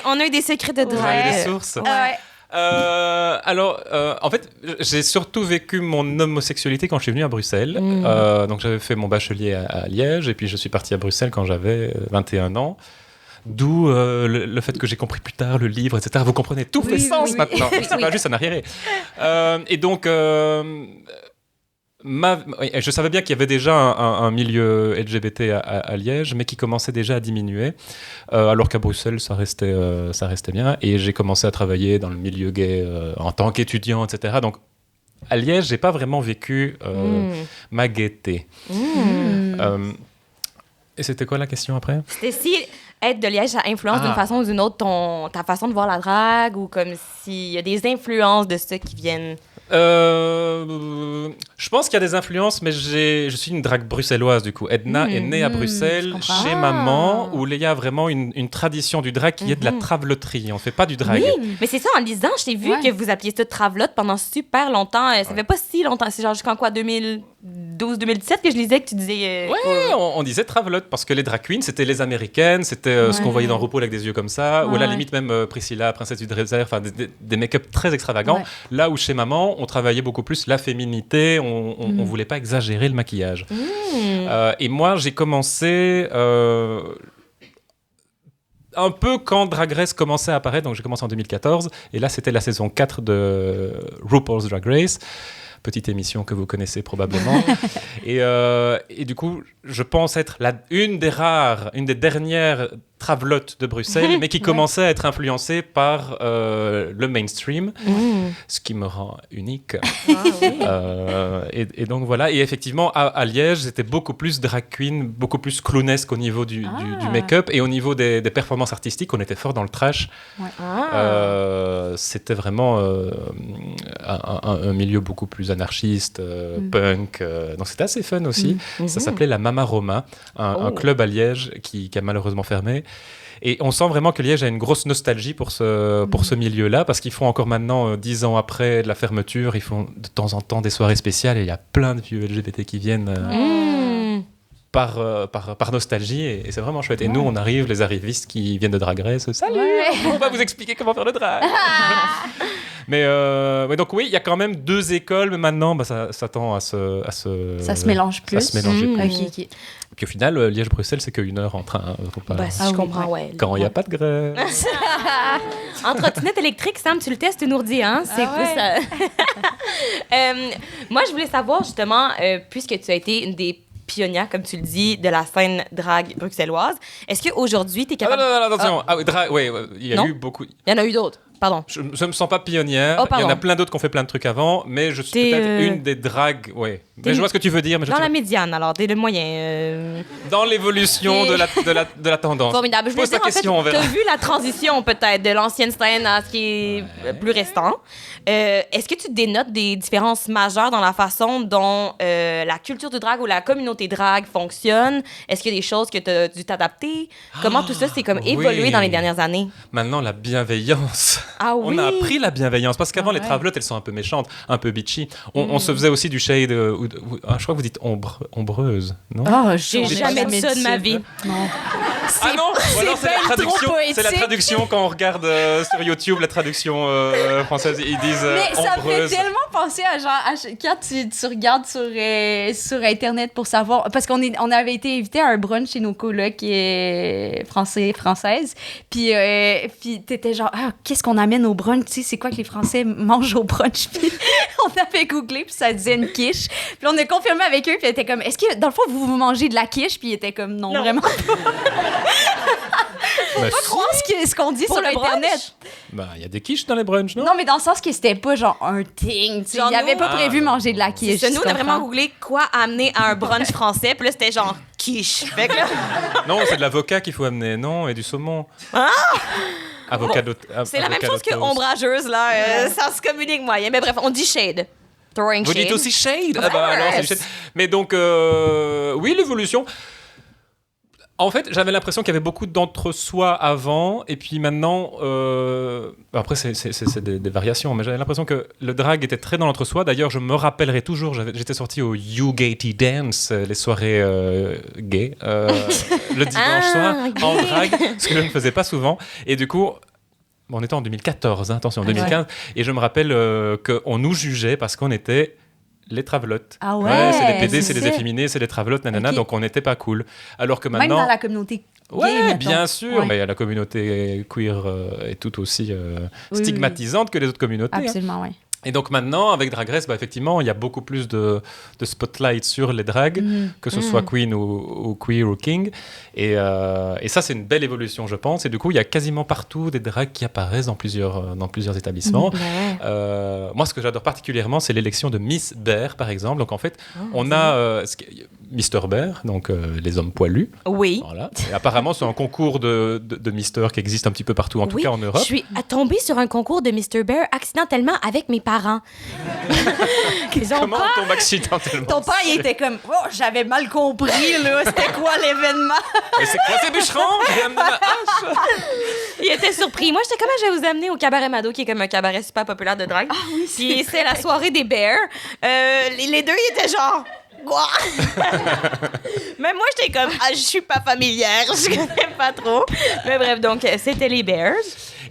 on a eu des secrets de drague. Des sources. Ouais. En fait, j'ai surtout vécu mon homosexualité quand je suis venu à Bruxelles. Donc, j'avais fait mon bachelier à Liège et puis je suis parti à Bruxelles quand j'avais 21 ans. D'où le fait que j'ai compris plus tard le livre, etc. Vous comprenez, tout fait sens maintenant. C'est pas juste un arriéré. Et donc, Je savais bien qu'il y avait déjà un milieu LGBT à Liège, mais qui commençait déjà à diminuer, alors qu'à Bruxelles, ça restait bien. Et j'ai commencé à travailler dans le milieu gay en tant qu'étudiant, etc. Donc, à Liège, j'ai pas vraiment vécu ma gaieté. Et c'était quoi la question après? C'était si être de Liège, ça influence d'une façon ou d'une autre ta façon de voir la drague, ou comme s'il y a des influences de ça qui viennent... Je pense qu'il y a des influences, mais je suis une drague bruxelloise du coup. Edna est née à Bruxelles chez maman, où il y a vraiment une tradition du drag qui est de la traveloterie. On fait pas du drag. Oui, mais c'est ça, en lisant, je t'ai vu que vous appeliez ça travelote pendant super longtemps. Ça fait pas si longtemps, c'est genre jusqu'en quoi, 2012-2017 que je lisais que tu disais... On disait travelote parce que les drag queens, c'était les américaines, c'était ce qu'on voyait dans RuPaul avec des yeux comme ça, ou à la limite même Priscilla, princesse du désert, enfin des make-up très extravagants. Là où chez maman, on travaillait beaucoup plus la féminité, on voulait pas exagérer le maquillage. Et moi, j'ai commencé un peu quand Drag Race commençait à apparaître, donc j'ai commencé en 2014, et là c'était la saison 4 de RuPaul's Drag Race. Petite émission que vous connaissez probablement. Et du coup, je pense être une des dernières travelotes de Bruxelles, mais qui commençait à être influencée par le mainstream, ce qui me rend unique. Et donc voilà. Et effectivement, à Liège, c'était beaucoup plus drag queen, beaucoup plus clownesque au niveau du make-up, et au niveau des performances artistiques, on était fort dans le trash. C'était vraiment un milieu beaucoup plus anarchiste, punk. Donc c'était assez fun aussi. Ça s'appelait la Mama Roma, un club à Liège qui a malheureusement fermé. Et on sent vraiment que Liège a une grosse nostalgie pour ce milieu-là, parce qu'ils font encore maintenant, 10 ans après de la fermeture, ils font de temps en temps des soirées spéciales, et il y a plein de vieux LGBT qui viennent par nostalgie, et c'est vraiment chouette. Et nous, on arrive, les arrivistes qui viennent de Drag Race, salut, on va vous expliquer comment faire le drag. Mais donc oui, il y a quand même 2 écoles, mais maintenant ça tend à se ça se mélange plus. Ça se mélange plus. Okay. Puis au final, Liège-Bruxelles, c'est que 1 heure en train. Je comprends, Quand il n'y a pas de grève. En trottinette électrique, Sam, tu le testes, tu nous redis, hein? C'est ça. Moi, je voulais savoir, justement, puisque tu as été une des pionnière, comme tu le dis, de la scène drague bruxelloise. Est-ce qu'aujourd'hui, tu es capable... Non, attention. Il y a eu beaucoup... Il y en a eu d'autres. Pardon. Je ne me sens pas pionnière. Il y en a plein d'autres qui ont fait plein de trucs avant, mais je suis peut-être une des dragues... Mais je vois ce que tu veux dire. Mais dans la médiane, alors, t'es le moyen. Dans l'évolution de la tendance. Formidable. Je pose ta question, on verra. Tu as vu la transition, peut-être, de l'ancienne scène à ce qui est plus récent. Est-ce que tu dénotes des différences majeures dans la façon dont la culture du drague ou la communauté drague fonctionne? Est-ce qu'il y a des choses que tu as dû t'adapter? Comment tout ça s'est évolué dans les dernières années? Maintenant, la bienveillance. Ah oui? On a appris la bienveillance, parce qu'avant, les travelotes, elles sont un peu méchantes, un peu bitchy. On se faisait aussi du shade... je crois que vous dites ombreuse, non? J'ai jamais dit ça de ma vie. Non. Non, ou alors c'est la traduction quand on regarde sur YouTube, la traduction française, ils disent mais ça ombreuse. me fait tellement penser à genre quand tu regardes sur internet pour savoir, parce qu'on avait été invité à un brunch chez nos colocs françaises, puis t'étais genre qu'est-ce qu'on amène au brunch, tu sais, c'est quoi que les Français mangent au brunch, puis on avait googlé, puis ça disait une quiche, puis on a confirmé avec eux, puis ils étaient comme est-ce que dans le fond vous mangez de la quiche, puis ils étaient comme non. Vraiment pas. Faut pas croire ce qu'on dit sur Internet. Il y a des quiches dans les brunchs, non? Non, mais dans le sens que c'était pas genre un thing. Il n'y avait pas prévu manger de la quiche. Nous, on a vraiment googlé quoi amener à un brunch français, puis là, c'était genre quiche. Fait que là... Non, c'est de l'avocat qu'il faut amener, non? Et du saumon. Avocado. C'est la même chose que ombrageuse, là. Ça se communique moyen. Mais bref, on dit shade. Throwing Vous shade. dites aussi shade? Alors, c'est du shade. Mais donc, oui, l'évolution... En fait, j'avais l'impression qu'il y avait beaucoup d'entre-soi avant, et puis maintenant, après c'est des variations, mais j'avais l'impression que le drag était très dans l'entre-soi. D'ailleurs, je me rappellerai toujours, j'étais sorti au You Gaiety Dance, les soirées gays, le dimanche soir, en drag, ce que je ne faisais pas souvent. Et du coup, on était en 2014, attention, en 2015, et je me rappelle qu'on nous jugeait parce qu'on était... les travelotes. Ah ouais, c'est les PD, c'est les efféminés, c'est les travelotes, nanana, donc on n'était pas cool. Alors que maintenant... Même dans la communauté gay, ouais, bien sûr, ouais. mais la communauté queer est tout aussi stigmatisante que les autres communautés. Absolument, oui. Et donc maintenant, avec Drag Race, effectivement, il y a beaucoup plus de spotlight sur les drags, que ce soit queen ou queer ou king. Et ça, c'est une belle évolution, je pense. Et du coup, il y a quasiment partout des drags qui apparaissent dans plusieurs établissements. Moi, ce que j'adore particulièrement, c'est l'élection de Miss Bear, par exemple. Donc en fait, on a Mr Bear, donc les hommes poilus. Oui. Voilà. Et apparemment, c'est un concours de Mister qui existe un petit peu partout, en tout cas en Europe. Je suis tombée sur un concours de Mr Bear accidentellement avec mes parents. Comment on tombe accidentellement? Ton père, il était comme, oh, j'avais mal compris, là, c'était quoi l'événement? Et c'est quoi ces bûcherons? J'ai amené ma hache. Il était surpris. Moi, j'étais comme, je vais vous amener au Cabaret Mado, qui est comme un cabaret super populaire de drague. Puis c'est la soirée des Bears. Les deux, ils étaient genre... Quoi? Mais moi, j'étais comme, je suis pas familière, je connais pas trop. Mais bref, donc, c'était les Bears.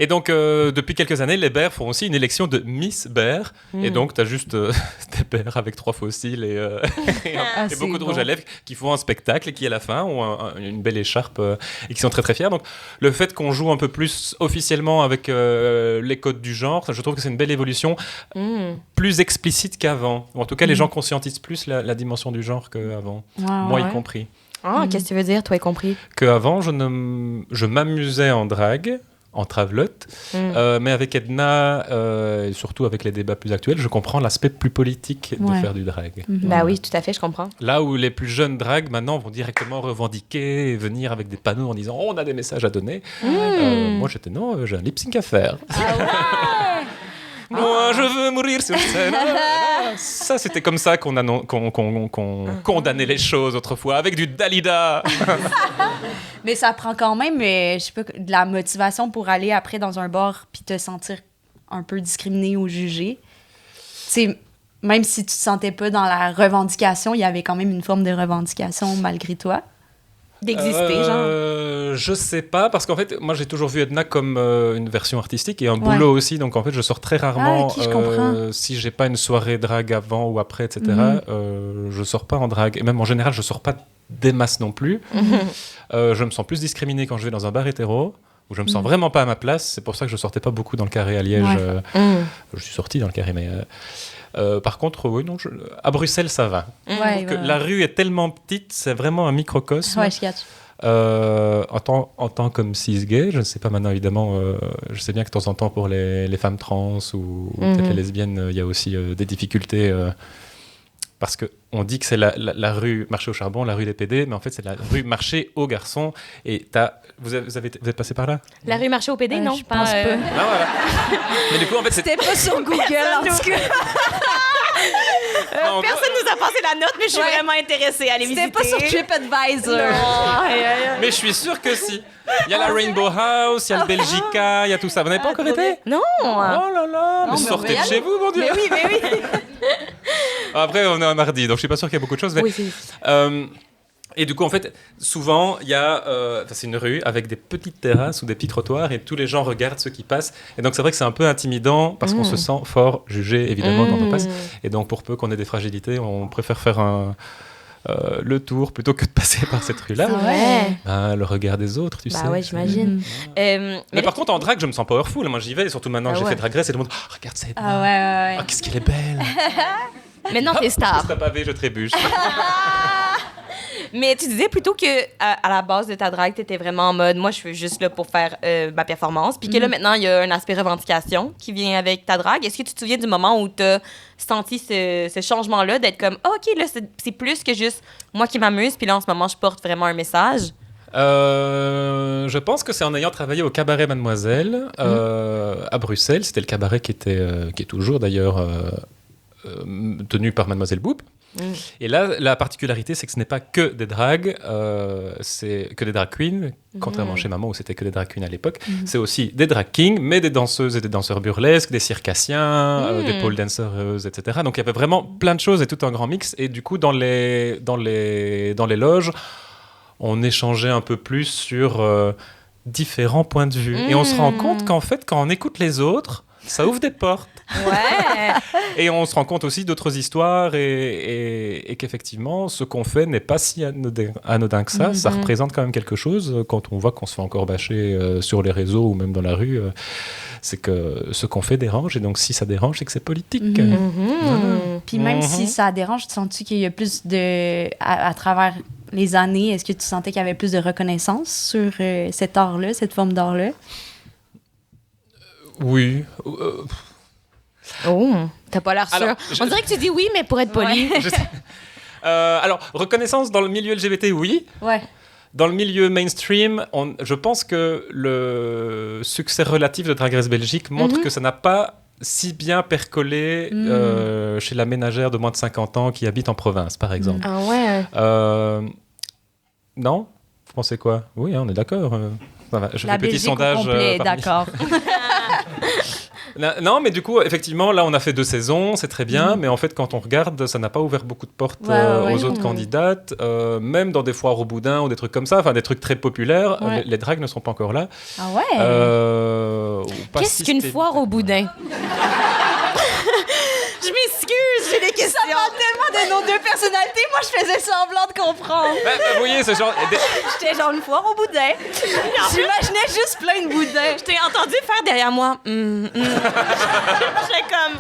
Et donc, depuis quelques années, les Bears font aussi une élection de Miss Bear. Et donc, tu as juste des Bears avec 3 fossiles et beaucoup de rouge à lèvres qui font un spectacle et qui, à la fin, ont une belle écharpe et qui sont très, très fiers. Donc, le fait qu'on joue un peu plus officiellement avec les codes du genre, je trouve que c'est une belle évolution plus explicite qu'avant. Ou en tout cas, les gens conscientisent plus la dimension du genre qu'avant. Moi y compris. Qu'est-ce que tu veux dire, toi y compris? Qu'avant, je m'amusais en drague, en travelote, mais avec Edna, et surtout avec les débats plus actuels, je comprends l'aspect plus politique de faire du drag. Bah oui, tout à fait, je comprends. Là où les plus jeunes drags, maintenant, vont directement revendiquer et venir avec des panneaux en disant « on a des messages à donner ». Moi, j'étais « non, j'ai un lip-sync à faire ». Moi, je veux mourir sur scène. Ça, c'était comme ça qu'on condamnait les choses autrefois, avec du Dalida. Mais ça prend quand même, je sais pas, de la motivation pour aller après dans un bar puis te sentir un peu discriminé ou jugé. Tu sais, même si tu te sentais pas dans la revendication, il y avait quand même une forme de revendication malgré toi. D'exister, genre? Je sais pas, parce qu'en fait, moi j'ai toujours vu Edna comme une version artistique et un boulot aussi, donc en fait je sors très rarement. Si j'ai pas une soirée drague avant ou après, etc., je sors pas en drague. Et même en général, je sors pas des masses non plus. Je me sens plus discriminé quand je vais dans un bar hétéro, où je me sens vraiment pas à ma place. C'est pour ça que je sortais pas beaucoup dans le Carré à Liège. Je suis sorti dans le Carré, mais... par contre, oui, non, à Bruxelles, ça va. La rue est tellement petite, c'est vraiment un microcosme. Ouais, je catch. En tant comme cis-gay, je ne sais pas maintenant, évidemment, je sais bien que de temps en temps, pour les femmes trans ou peut-être les lesbiennes, il y a aussi des difficultés. Parce qu'on dit que c'est la rue marché au charbon, la rue des PD, mais en fait, c'est la rue marché aux garçons. Et vous êtes passé par là? La rue marché au PD, non? Je pense pas. Ah, voilà. Mais du coup, en fait, c'était pas sur Google, en tout cas. Personne nous a passé la note, mais je suis vraiment intéressée à aller visiter. C'était pas sur TripAdvisor. Mais je suis sûre que si. Il y a la Rainbow House, il y a le Belgica, il y a tout ça. Vous n'avez pas encore été? Non. Oh là là. Mais sortez de chez vous, mon Dieu. Mais oui. Après, on est un mardi, donc je suis pas sûr qu'il y a beaucoup de choses. Mais, et du coup, en fait, souvent, il y a... c'est une rue avec des petites terrasses ou des petits trottoirs et tous les gens regardent ceux qui passent. Et donc, c'est vrai que c'est un peu intimidant parce qu'on se sent fort jugé, évidemment, quand on passe. Et donc, pour peu qu'on ait des fragilités, on préfère faire le tour plutôt que de passer par cette rue-là. Le regard des autres, tu sais. Bah ouais, j'imagine. Mais par contre, en drague, je me sens powerful. Moi, j'y vais, et surtout maintenant que j'ai fait Drag Race, et tout le monde, regarde ça. Ouais. Qu'est-ce qu'elle est belle. Maintenant, t'es star. Je serai pavé, je trébuche. Mais tu disais plutôt que à la base de ta drague, t'étais vraiment en mode, moi, je suis juste là pour faire ma performance. Puis que là, maintenant, il y a un aspect revendication qui vient avec ta drague. Est-ce que tu te souviens du moment où t'as senti ce changement-là, d'être comme, OK, là, c'est plus que juste moi qui m'amuse, puis là, en ce moment, je porte vraiment un message? Je pense que c'est en ayant travaillé au Cabaret Mademoiselle à Bruxelles. C'était le cabaret qui est toujours d'ailleurs tenu par Mademoiselle Boop. Et là, la particularité, c'est que ce n'est pas que des dragues, c'est que des drag queens, contrairement chez Maman où c'était que des drag queens à l'époque. C'est aussi des drag kings, mais des danseuses et des danseurs burlesques, des circassiens, des pole dancers, etc. Donc il y avait vraiment plein de choses et tout un grand mix. Et du coup, dans les loges, on échangeait un peu plus sur différents points de vue. Et on se rend compte qu'en fait, quand on écoute les autres, ça ouvre des portes. Ouais. Et on se rend compte aussi d'autres histoires et qu'effectivement, ce qu'on fait n'est pas si anodin que ça. Ça représente quand même quelque chose. Quand on voit qu'on se fait encore bâcher sur les réseaux ou même dans la rue, c'est que ce qu'on fait dérange, et donc si ça dérange, c'est que c'est politique. Puis même si ça dérange, tu sens-tu qu'il y a plus de... À travers les années, est-ce que tu sentais qu'il y avait plus de reconnaissance sur cet art-là, cette forme d'art-là? Oui. Oh, t'as pas l'air sûr. Alors, On dirait que tu dis oui, mais pour être poli. Je sais. Alors, reconnaissance dans le milieu LGBT, oui. Ouais. Dans le milieu mainstream, je pense que le succès relatif de Drag Race Belgique montre que ça n'a pas si bien percolé chez la ménagère de moins de 50 ans qui habite en province, par exemple. Ah ouais. Non? Vous pensez quoi? Oui, on est d'accord. Je La fais petit Belgique sondage. au complet, parmi- d'accord. Non, mais du coup, effectivement, là, on a fait 2 saisons, c'est très bien, mais en fait, quand on regarde, ça n'a pas ouvert beaucoup de portes aux autres candidates, même dans des foires au boudin ou des trucs comme ça, enfin des trucs très populaires, les drags ne sont pas encore là. Ah ouais? Qu'est-ce qu'une foire au boudin? Je m'excuse, j'ai des questions. Ça parle tellement de nos 2 personnalités, moi je faisais semblant de comprendre. Vous voyez, ce genre... J'étais genre une foire au boudin. J'imaginais juste plein de boudins. Je t'ai entendu faire derrière moi. J'étais comme.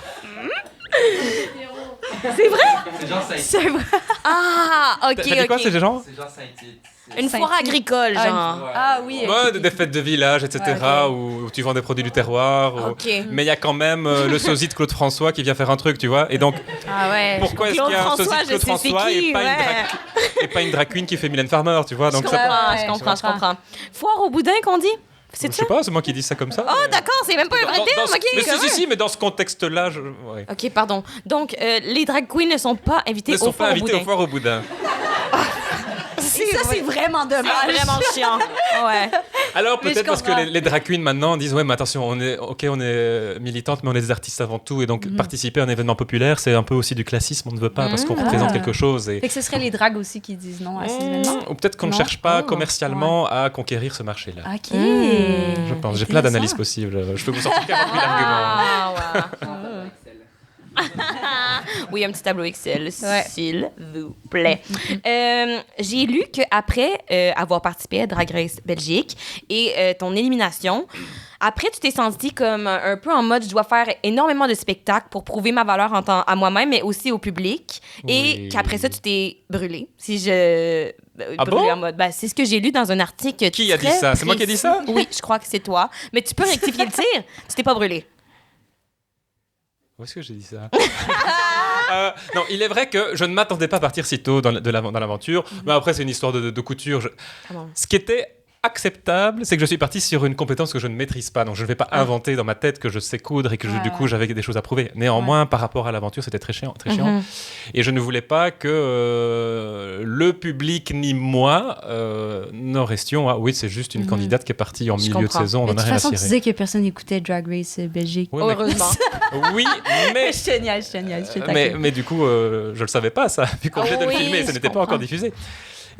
C'est vrai? C'est genre Saint-Tite. C'est vrai. Ah, ok, T'as dit quoi, ok. c'est genre? C'est genre Saint-Tite. Une foire agricole, genre. Ah oui. Ouais, des fêtes de village, etc., où tu vends des produits du terroir. Ok. Mais il y a quand même le sosie de Claude François qui vient faire un truc, tu vois. Et donc, Ah ouais. pourquoi est-ce qu'il y a un sosie de Claude François et pas une drag queen qui fait Mylène Farmer, tu vois? Je Donc, comprends, ouais, je je comprends. comprends. Foire au boudin qu'on dit? je C'est sais ça? pas, c'est moi qui dis ça comme ça. Oh, d'accord, c'est même pas un vrai terme, ok? Mais comment? si, mais dans ce contexte-là, ouais. Ok, pardon. Donc, les drag queens ne sont pas invitées Ne aux sont pas foires au invités boudin. aux foires au boudin. Et ça, c'est vraiment dommage. C'est vraiment chiant. Ouais. Alors Mais peut-être je parce que comprends. les drag queens maintenant disent ouais mais attention on est militantes mais on est des artistes avant tout et donc participer à un événement populaire c'est un peu aussi du classisme, on ne veut pas parce qu'on représente quelque chose et Fait que ce serait les drags aussi qui disent non à ces événements. ou peut-être qu'on ne Non. cherche pas Oh. commercialement à conquérir ce marché-là. Ok. Je pense, j'ai plein Intéressant. d'analyses possibles. Je peux vous sortir 40 000 arguments. Ah, ouais. Oui, un petit tableau Excel, s'il vous plaît. J'ai lu qu'après avoir participé à Drag Race Belgique et ton élimination, après, tu t'es senti comme un peu en mode je dois faire énormément de spectacles pour prouver ma valeur à moi-même, mais aussi au public. Et Oui. qu'après ça, tu t'es brûlé. Si je. Ah brûlé bon? en mode. Ben, c'est ce que j'ai lu dans un article. Qui a dit très ça? C'est moi qui ai dit précis. ça? Oui, je crois que c'est toi. Mais tu peux rectifier le tir. Tu t'es pas brûlé. Où est-ce que j'ai dit ça? Non, il est vrai que je ne m'attendais pas à partir si tôt dans l'aventure. Mais après, c'est une histoire de couture. Ah bon. Ce qui était acceptable, c'est que je suis parti sur une compétence que je ne maîtrise pas. Donc, je ne vais pas inventer dans ma tête que je sais coudre et que du coup, j'avais des choses à prouver. Néanmoins, par rapport à l'aventure, c'était très chiant. Et je ne voulais pas que le public ni moi ne restions à oui, c'est juste une candidate qui est partie en Je milieu de comprends. saison, on Mais en de a toute rien à façon, tu cirer. disais que personne n'écoutait Drag Race Belgique. Oui, mais- Heureusement. oui, mais Génial. mais du coup, je le savais pas, ça, vu qu'on venait de le oui, filmer, ça je n'était pas comprends. encore diffusé.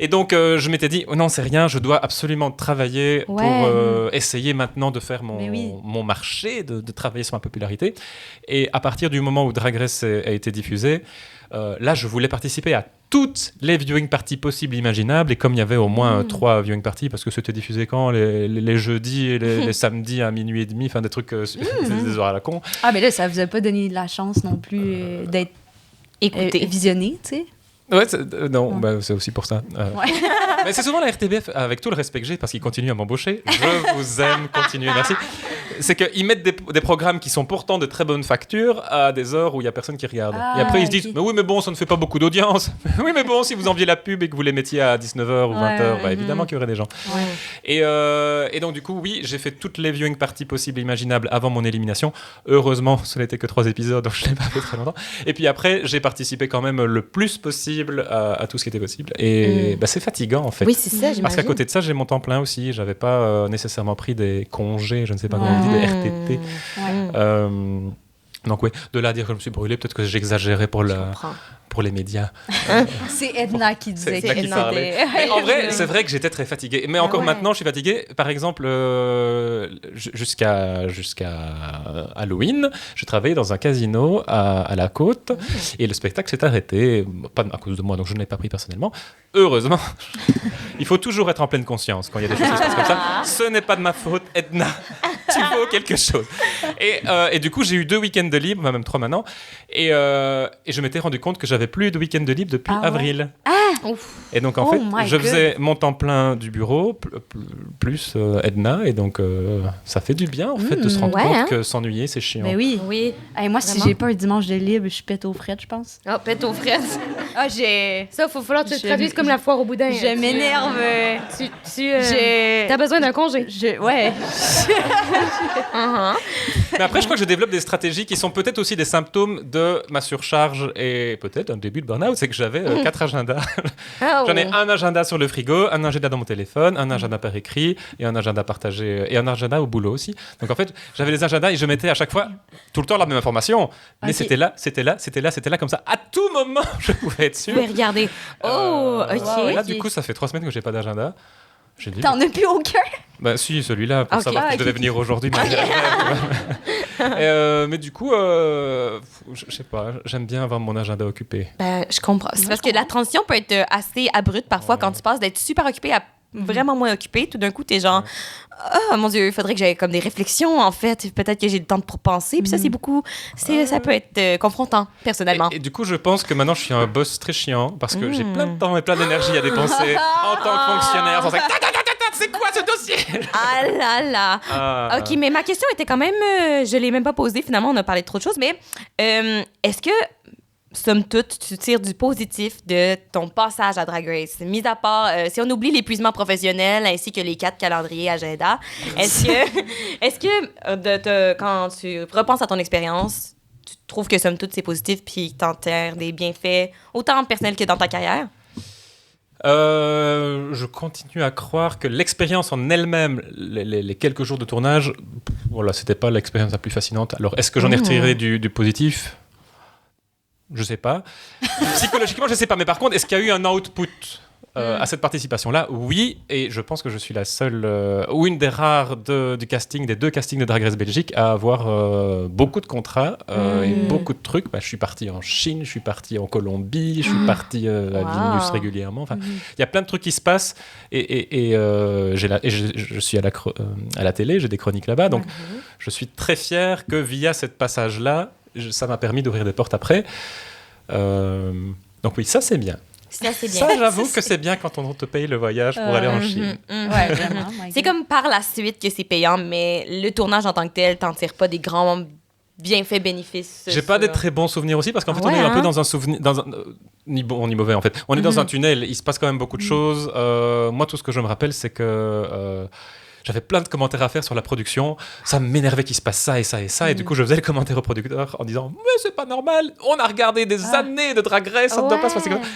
Et donc, je m'étais dit, oh non, c'est rien, je dois absolument travailler pour essayer maintenant de faire Mais oui. mon marché, de travailler sur ma popularité. Et à partir du moment où Drag Race a été diffusé, là, je voulais participer à toutes les viewing parties possibles, imaginables. Et comme il y avait au moins 3 viewing parties, parce que c'était diffusé quand les jeudis et les samedis à minuit et demi, enfin des trucs, des horaires à la con. Ah, mais là, ça vous a pas donné la chance non plus d'être Écoutez. visionné, tu sais. Ouais, non, bah, c'est aussi pour ça. Mais c'est souvent la RTBF, avec tout le respect que j'ai, parce qu'ils continuent à m'embaucher. Je vous aime, continuez, merci. C'est qu'ils mettent des programmes qui sont pourtant de très bonne facture à des heures où il n'y a personne qui regarde. Et après, ils se disent, mais oui, mais bon, ça ne fait pas beaucoup d'audience. Oui, mais bon, si vous enviez la pub et que vous les mettiez à 19h ou 20h, bah, évidemment qu'il y aurait des gens. Et donc, du coup, oui, j'ai fait toutes les viewing parties possibles et imaginables avant mon élimination. Heureusement, ce n'était que 3 épisodes, donc je ne l'ai pas fait très longtemps. Et puis après, j'ai participé quand même le plus possible à tout ce qui était possible. Et bah, c'est fatigant, en fait. Oui, c'est ça, j'imagine. Parce qu'à côté de ça, j'ai mon temps plein aussi. J'avais pas nécessairement pris des congés, je ne sais pas comment on dit, des RTT. Donc oui, de là à dire que je me suis brûlé, peut-être que j'exagérais pour les médias. C'est Edna qui disait C'est Edna qui que parlait. c'était... Mais en vrai, c'est vrai que j'étais très fatigué. Mais encore maintenant, je suis fatigué. Par exemple, jusqu'à Halloween, je travaillais dans un casino à la Côte et le spectacle s'est arrêté. Pas à cause de moi, donc je ne l'ai pas pris personnellement. Heureusement, il faut toujours être en pleine conscience quand il y a des choses qui se passent comme ça. Ce n'est pas de ma faute, Edna. Tu vaux quelque chose. Et du coup, j'ai eu 2 week-ends de libre, même 3 maintenant. Et je m'étais rendu compte que j'avais plus de week-end de libre depuis avril. Et donc, en fait, je faisais mon temps plein du bureau, plus Edna. Et donc, ça fait du bien, en fait, de se rendre compte que s'ennuyer, c'est chiant. Mais oui. Hey, moi, si j'ai pas un dimanche de libre, je pète aux frettes, je pense. Ah, pète aux fraises. Ah, j'ai... Ça, il faut falloir que tu te traduises comme la foire au boudin. Je m'énerve. T'as besoin d'un congé. Ouais. Mais après, je crois que je développe des stratégies qui sont peut-être aussi des symptômes de ma surcharge et peut-être un début de burn-out. C'est que j'avais 4 agendas. J'en ai un agenda sur le frigo, un agenda dans mon téléphone, un agenda par écrit et un agenda partagé et un agenda au boulot aussi. Donc en fait, j'avais les agendas et je mettais à chaque fois tout le temps la même information. Mais c'était là, comme ça. À tout moment, je pouvais être sûr. Je vais regarder. Et là, du coup, ça fait 3 semaines que j'ai pas d'agenda. T'en as plus aucun? Bah si, celui-là, pour savoir que je devais venir aujourd'hui. Mais du coup, je sais pas, j'aime bien avoir mon agenda occupé. Ben, je comprends. C'est parce que la transition peut être assez abrupte parfois quand tu passes d'être super occupé à vraiment moins occupé. Tout d'un coup, t'es genre, oh mon Dieu, il faudrait que j'aie comme des réflexions, en fait. Peut-être que j'ai le temps pour penser. Puis ça, c'est beaucoup, ça peut être confrontant, personnellement. Et du coup, je pense que maintenant, je suis un boss très chiant parce que j'ai plein de temps et plein d'énergie à dépenser en tant que fonctionnaire. Sans c'est quoi ce dossier? Ah là là! OK, mais ma question était quand même... je l'ai même pas posée, finalement, on a parlé de trop de choses, mais est-ce que, somme toute, tu tires du positif de ton passage à Drag Race? Mis à part, si on oublie l'épuisement professionnel ainsi que les 4 calendriers agenda, est-ce que quand tu repenses à ton expérience, tu trouves que, somme toute, c'est positif puis t'en tires des bienfaits, autant personnels que dans ta carrière? Je continue à croire que l'expérience en elle-même, les quelques jours de tournage, voilà, c'était pas l'expérience la plus fascinante. Alors, est-ce que j'en ai retiré du positif? Je sais pas. Psychologiquement, je sais pas. Mais par contre, est-ce qu'il y a eu un output à cette participation-là? Oui, et je pense que je suis la seule, ou une des rares du casting, des 2 castings de Drag Race Belgique à avoir beaucoup de contrats et beaucoup de trucs. Bah, je suis parti en Chine, je suis parti en Colombie, je suis parti à Vilnius régulièrement. Enfin, il y a plein de trucs qui se passent et je suis à la télé, j'ai des chroniques là-bas, donc je suis très fier que via ce passage-là, ça m'a permis d'ouvrir des portes après. Donc oui, ça c'est bien. Ça, c'est bien. Ça, j'avoue que c'est bien quand on te paye le voyage pour aller en Chine. Ouais, vraiment. C'est comme par la suite que c'est payant, mais le tournage en tant que tel, t'en tires pas des grands bienfaits, bénéfices. J'ai pas des très bons souvenirs aussi, parce qu'en fait, on est un peu dans un souvenir... ni bon ni mauvais, en fait. On est dans un tunnel, il se passe quand même beaucoup de choses. Moi, tout ce que je me rappelle, c'est que... j'avais plein de commentaires à faire sur la production. Ça m'énervait qu'il se passe ça et ça et ça. Et du coup, je faisais le commentaire au producteur en disant « Mais c'est pas normal, on a regardé des années de Drag Race, ça ne doit pas se passer comme ça. »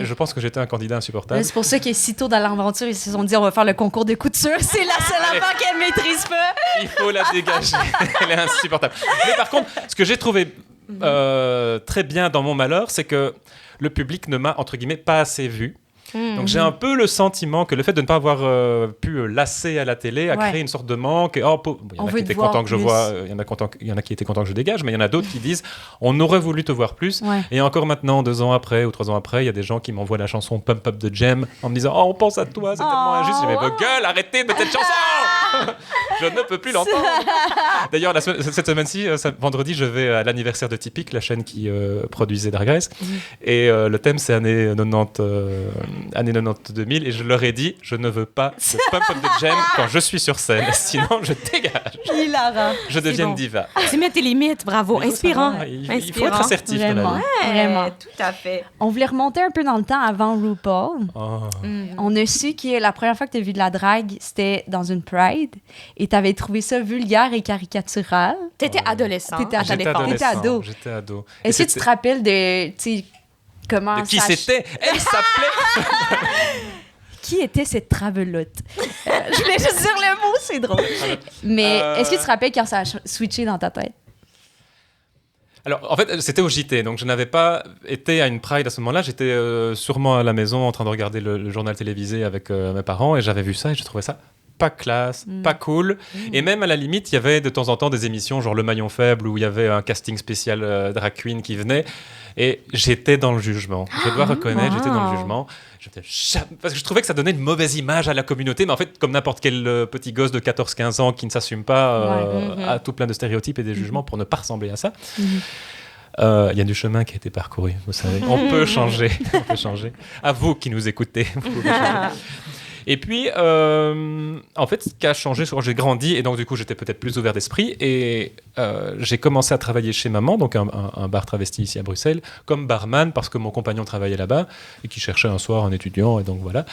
Je pense que j'étais un candidat insupportable. C'est pour ça que si tôt dans l'aventure, ils se sont dit « On va faire le concours de couture. C'est la seule affaire qu'elle maîtrise pas. » Il faut la dégager. Elle est insupportable. Mais par contre, ce que j'ai trouvé très bien dans mon malheur, c'est que le public ne m'a, entre guillemets, pas assez vu. Donc j'ai un peu le sentiment que le fait de ne pas avoir pu lasser à la télé a créé une sorte de manque. Il y en a qui étaient contents que je vois, il y en a qui étaient contents que je dégage, mais il y en a d'autres qui disent on aurait voulu te voir plus. Et encore maintenant, 2 ans après ou 3 ans après, il y a des gens qui m'envoient la chanson Pump Up de Jem en me disant on pense à toi, c'est tellement injuste. Je dis mais vos gueules, arrêtez de mettre cette chanson. Je ne peux plus l'entendre. D'ailleurs, cette semaine-ci, vendredi, je vais à l'anniversaire de Typique, la chaîne qui produisait Drag Race, et le thème c'est années 90-2000, et je leur ai dit je ne veux pas de Pump Up de Jem quand je suis sur scène, sinon je dégage. Hilarant. Je deviens une diva. Tu mets tes limites, bravo, inspirant. Il faut être assertif dans la vie. Vraiment. Tout à fait. On voulait remonter un peu dans le temps avant RuPaul. On a su que la première fois que tu as vu de la drague, c'était dans une Pride, et tu avais trouvé ça vulgaire et caricatural. T'étais adolescent. T'étais ado. J'étais ado. Est-ce que tu te rappelles de comment de qui c'était? Elle s'appelait... Qui était cette travelotte? Je voulais juste dire le mot, c'est drôle. Mais est-ce que tu te rappelles quand ça a switché dans ta tête? Alors, en fait, c'était au JT, donc je n'avais pas été à une Pride à ce moment-là. J'étais sûrement à la maison en train de regarder le journal télévisé avec mes parents, et j'avais vu ça et je trouvais ça pas classe, pas cool. Et même à la limite, il y avait de temps en temps des émissions, genre Le Maillon Faible, où il y avait un casting spécial drag queen qui venait. Et j'étais dans le jugement. Je dois reconnaître, j'étais dans le jugement. Parce que je trouvais que ça donnait une mauvaise image à la communauté. Mais en fait, comme n'importe quel petit gosse de 14-15 ans qui ne s'assume pas, a tout plein de stéréotypes et des jugements pour ne pas ressembler à ça. Il y a du chemin qui a été parcouru, vous savez. On peut changer. On peut changer. À vous qui nous écoutez, vous pouvez changer. Et puis, en fait, ce qui a changé, j'ai grandi et donc du coup, j'étais peut-être plus ouvert d'esprit et j'ai commencé à travailler chez Maman, donc un bar travesti ici à Bruxelles, comme barman parce que mon compagnon travaillait là-bas et qui cherchait un soir un étudiant et donc voilà.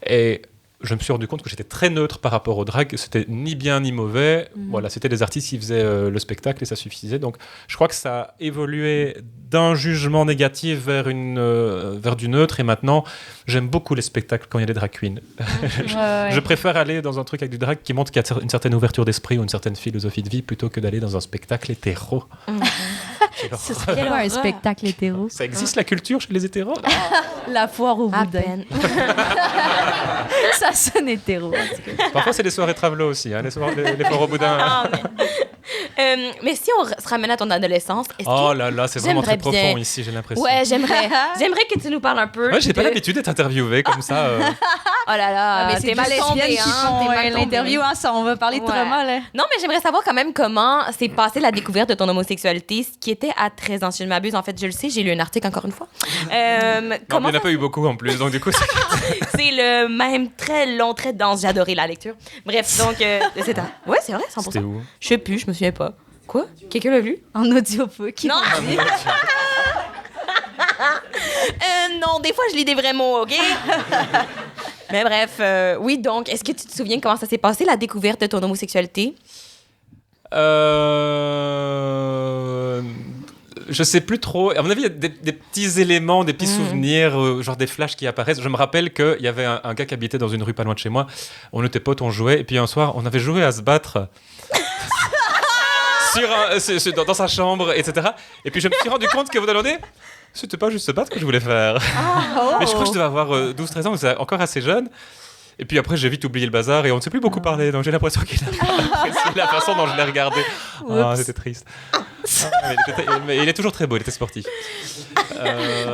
Et je me suis rendu compte que j'étais très neutre par rapport au drag, c'était ni bien ni mauvais. Voilà, c'était des artistes qui faisaient le spectacle et ça suffisait. Donc, je crois que ça a évolué d'un jugement négatif vers du neutre et maintenant, j'aime beaucoup les spectacles quand il y a des drag queens. Je préfère aller dans un truc avec du drag qui montre qu'il y a une certaine ouverture d'esprit ou une certaine philosophie de vie plutôt que d'aller dans un spectacle hétéro. Ce serait quoi un spectacle hétéro? Ça existe la culture chez les hétéros? La foire au boudin. Ça sonne hétéro. Parfois, c'est les soirées travelo aussi, les foires au boudin. Mais si on se ramène à ton adolescence, est-ce oh que là là, c'est vraiment très profond ici, j'ai l'impression. Ouais, j'aimerais que tu nous parles un peu. Ouais, j'ai pas l'habitude d'être interviewée comme ça. Oh là là, mais c'est pas lesbiennes qui font l'interview ensemble. On va parler de trauma, là. Non, mais j'aimerais savoir quand même comment s'est passée la découverte de ton homosexualité, ce qui était à 13 ans, si je ne m'abuse. En fait, je le sais, j'ai lu un article encore une fois. Non, il n'y en a pas eu beaucoup en plus, donc du coup... C'est le même très long, très dense. J'ai adoré la lecture. Bref, donc, c'est ça. Ouais, c'est vrai, 100%. C'était où? Je sais plus, je me souviens pas. Quoi? Quelqu'un l'a lu? En audiobook. Non! Non, des fois, je lis des vrais mots, OK? Mais bref, oui, donc, est-ce que tu te souviens comment ça s'est passé, la découverte de ton homosexualité? Je sais plus trop. À mon avis, il y a des petits éléments, des petits souvenirs, genre des flashs qui apparaissent. Je me rappelle qu'il y avait un gars qui habitait dans une rue pas loin de chez moi. On était potes, on jouait. Et puis un soir, on avait joué à se battre dans sa chambre, etc. Et puis je me suis rendu compte que vous demandez, c'était pas juste se battre que je voulais faire. Mais je crois que je devais avoir 12-13 ans, donc c'est encore assez jeune. Et puis après, j'ai vite oublié le bazar et on ne s'est plus beaucoup parlé. Donc j'ai l'impression qu'il a apprécié la façon dont je l'ai regardé. C'était triste. Mais il est toujours très beau, il était sportif. Il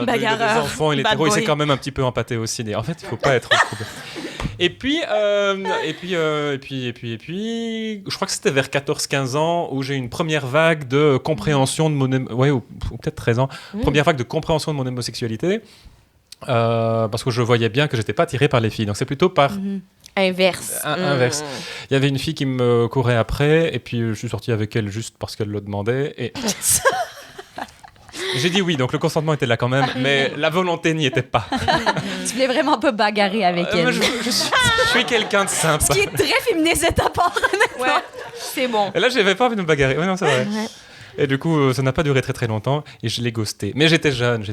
a des enfants, il est hétéro, il s'est quand même un petit peu empâté au ciné. En fait, il ne faut pas être trop. Et puis, je crois que c'était vers 14-15 ans où j'ai eu une première vague de compréhension de mon... ou peut-être 13 ans. Première vague de compréhension de mon homosexualité. Parce que je voyais bien que j'étais pas attiré par les filles, donc c'est plutôt par inverse. Inverse. Il y avait une fille qui me courait après, et puis je suis sorti avec elle juste parce qu'elle le demandait. Et j'ai dit oui, donc le consentement était là quand même, mais la volonté n'y était pas. Tu voulais vraiment pas bagarrer avec elle. Je suis quelqu'un de simple. Ce qui est très féministe de ta part, honnêtement. Ouais, c'est bon. Et là, j'avais pas envie de me bagarrer. Oui, non, c'est vrai. Ouais. Et du coup, ça n'a pas duré très très longtemps et je l'ai ghosté. Mais j'étais jeune.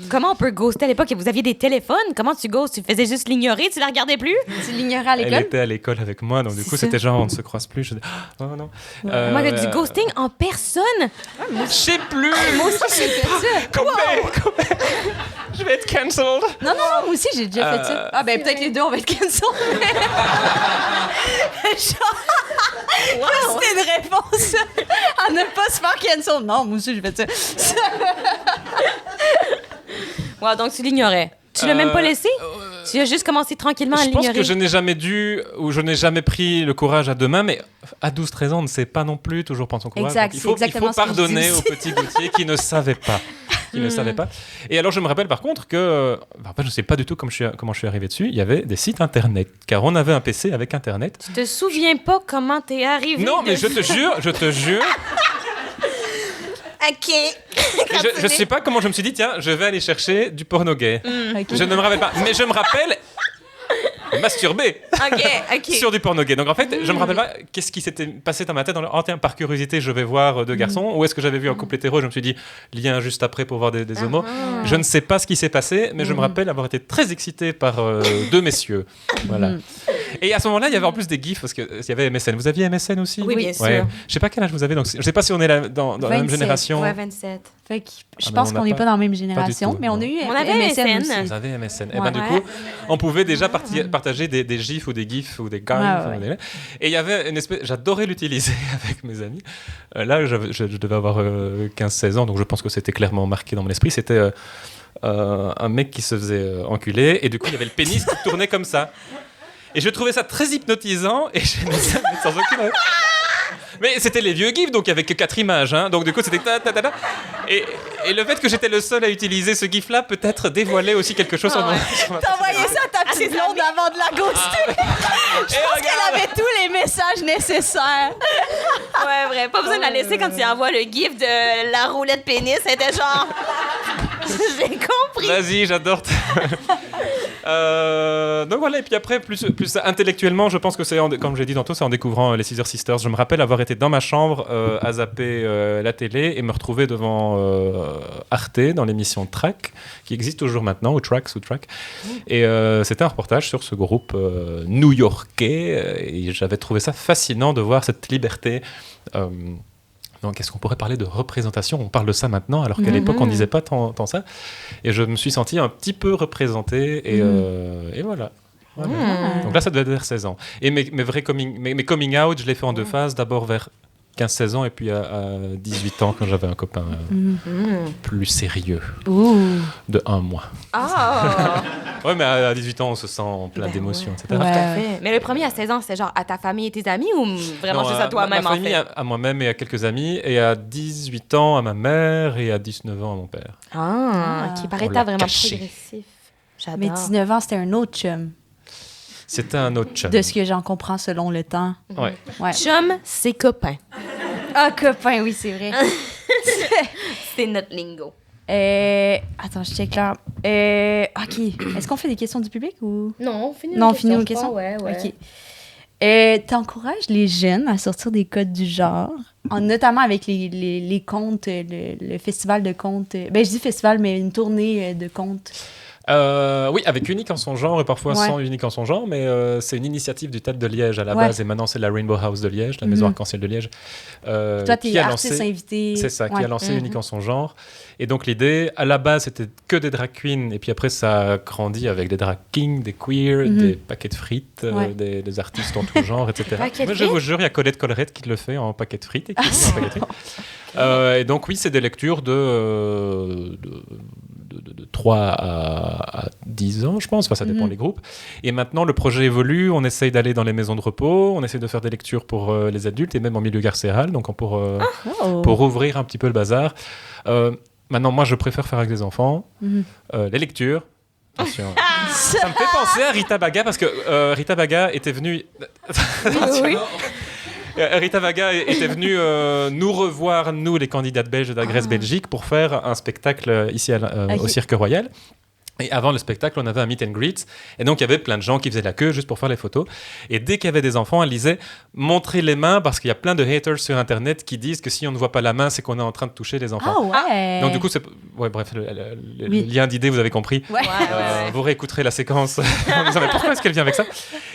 Comment on peut ghoster à l'époque? Vous aviez des téléphones? Comment tu ghostes? Tu faisais juste l'ignorer? Tu la regardais plus? Tu l'ignorais à l'école? Elle était à l'école avec moi, donc du coup, c'était genre on ne se croise plus. Je dis, oh non. Moi, du ghosting en personne? Je sais plus. Moi aussi, j'ai fait ça. Comment? Je vais être cancelled. Non, moi aussi, j'ai déjà fait ça. Ah, ben peut-être les deux, on va être cancelled. Genre, c'était une réponse à ne pas se faire cancel. Non, moi aussi, j'ai fait ça. Ouais, donc tu l'ignorais. Tu l'as même pas laissé? Tu as juste commencé tranquillement à l'ignorer. Je pense que je n'ai jamais dû ou je n'ai jamais pris le courage à deux mains, mais à 12-13 ans, on ne sait pas non plus toujours prendre son courage. Exact, il faut pardonner au petit Gauthier qui ne savait pas. Et alors, je me rappelle par contre que, je ne sais pas du tout comment je suis arrivé dessus, il y avait des sites internet, car on avait un PC avec internet. Tu te souviens pas comment t'es arrivé? Non, mais je te jure. OK. Je sais pas comment je me suis dit, tiens, je vais aller chercher du porno gay. Okay. Je ne me rappelle pas, mais je me rappelle masturber sur du porno gay. Donc en fait, je me rappelle pas qu'est-ce qui s'était passé dans ma tête. Tiens, par curiosité, je vais voir deux garçons. Ou est-ce que j'avais vu un couple hétéro? Je me suis dit, lien juste après pour voir des homos. Je ne sais pas ce qui s'est passé, mais je me rappelle avoir été très excité par deux messieurs. Voilà. Et à ce moment-là, il y avait en plus des gifs, parce qu'il y avait MSN. Vous aviez MSN aussi? Oui, bien sûr. Ouais. Je sais pas quel âge vous avez, donc je sais pas si on est là, dans la même génération. Ouais, 27. Fait que je mais pense on qu'on n'a n'est pas- pas dans la même génération, tout, mais on a non. eu On avait MSN MSN. aussi. Vous avez MSN. Et Ouais. du coup, on pouvait déjà partager des gifs ou des gifs ou des gifs. Ouais. Et il y avait une espèce... J'adorais l'utiliser avec mes amis. Là, je devais avoir 15-16 ans, donc je pense que c'était clairement marqué dans mon esprit. C'était un mec qui se faisait enculer, et du coup, il y avait le pénis qui tournait comme ça. Et je trouvais ça très hypnotisant, et j'ai mis ça mais sans aucune... Mais c'était les vieux gifs, donc il n'y avait que 4 images. Hein. Donc du coup, c'était ta. Et le fait que j'étais le seul à utiliser ce gif-là, peut-être dévoilait aussi quelque chose sur ma T'envoyais ça à ta petite blonde avant de la ghoster. Je pense qu'elle avait tous les messages nécessaires. Ouais, vrai. Pas besoin de la laisser quand tu envoies le gif de la roulette pénis. C'était genre... J'ai compris. Vas-y, j'adore. Donc voilà, et puis après, plus intellectuellement, je pense que c'est, comme j'ai dit tantôt, c'est en découvrant les Scissor Sisters. Je me rappelle avoir été dans ma chambre à zapper la télé et me retrouver devant Arte dans l'émission Track, qui existe toujours maintenant, ou Trax ou Track. Et c'était un reportage sur ce groupe new-yorkais, et j'avais trouvé ça fascinant de voir cette liberté. Donc, est-ce qu'on pourrait parler de représentation? On parle de ça maintenant, alors qu'à l'époque, on ne disait pas tant ça. Et je me suis senti un petit peu représenté, et voilà. Donc là, ça devait être vers 16 ans. Et mes coming out, je l'ai fait en 2 phases. D'abord vers 15-16 ans, et puis à 18 ans, quand j'avais un copain plus sérieux, de 1 mois. Ah! Ouais, mais à 18 ans, on se sent plein d'émotions, etc. Tout à fait. Mais le premier à 16 ans, c'était genre à ta famille et tes amis ou vraiment Non, juste à toi-même, ma en famille, fait? à moi-même et à quelques amis, et à 18 ans à ma mère, et à 19 ans à mon père. Qui paraît On l'a vraiment caché. progressif. J'adore. Mais 19 ans, c'était un autre chum. C'était un autre chum. De ce que j'en comprends selon le temps. Ouais. Ouais. Chum, c'est copain. Ah, copain, oui, c'est vrai. C'est notre lingo. Attends, je check là. OK. Est-ce qu'on fait des questions du public ou... Non, on finit Non, on finit nos questions? Ouais. OK. T'encourages les jeunes à sortir des codes du genre, notamment avec les contes, le festival de contes. Je dis festival, mais une tournée de contes. Oui, avec Unique en son genre et parfois sans Unique en son genre, mais c'est une initiative du Théâtre de Liège à la base, et maintenant c'est la Rainbow House de Liège, la maison arc-en-ciel de Liège. Toi, t'es artiste invité. C'est ça, qui a lancé Unique en son genre. Et donc l'idée, à la base, c'était que des drag queens, et puis après ça a grandi avec des drag kings, des queers, des paquets de frites, des artistes en tout genre, etc. Moi, je vous jure, il y a Colette Collerette qui le fait en paquet de frites et qui le fait en paquet de frites. Et donc oui, c'est des lectures de 3 à 10 ans, je pense. Enfin, ça dépend des groupes. Et maintenant, le projet évolue. On essaye d'aller dans les maisons de repos. On essaye de faire des lectures pour les adultes et même en milieu carcéral. Donc, pour ouvrir un petit peu le bazar. Maintenant, moi, je préfère faire avec des enfants. Les lectures. Attention. Ça me fait penser à Rita Baga parce que Rita Baga était venue... Oui. Rita Baga était venue nous revoir, nous les candidates belges de la Grèce Belgique, pour faire un spectacle ici au Cirque Royal. Et avant le spectacle, on avait un meet and greet. Et donc, il y avait plein de gens qui faisaient la queue juste pour faire les photos. Et dès qu'il y avait des enfants, elle disait « Montrez les mains » parce qu'il y a plein de haters sur Internet qui disent que si on ne voit pas la main, c'est qu'on est en train de toucher les enfants. Ah ouais! Donc, du coup, le lien d'idée, vous avez compris. Ouais. Vous réécouterez la séquence. Vous savez pourquoi est-ce qu'elle vient avec ça.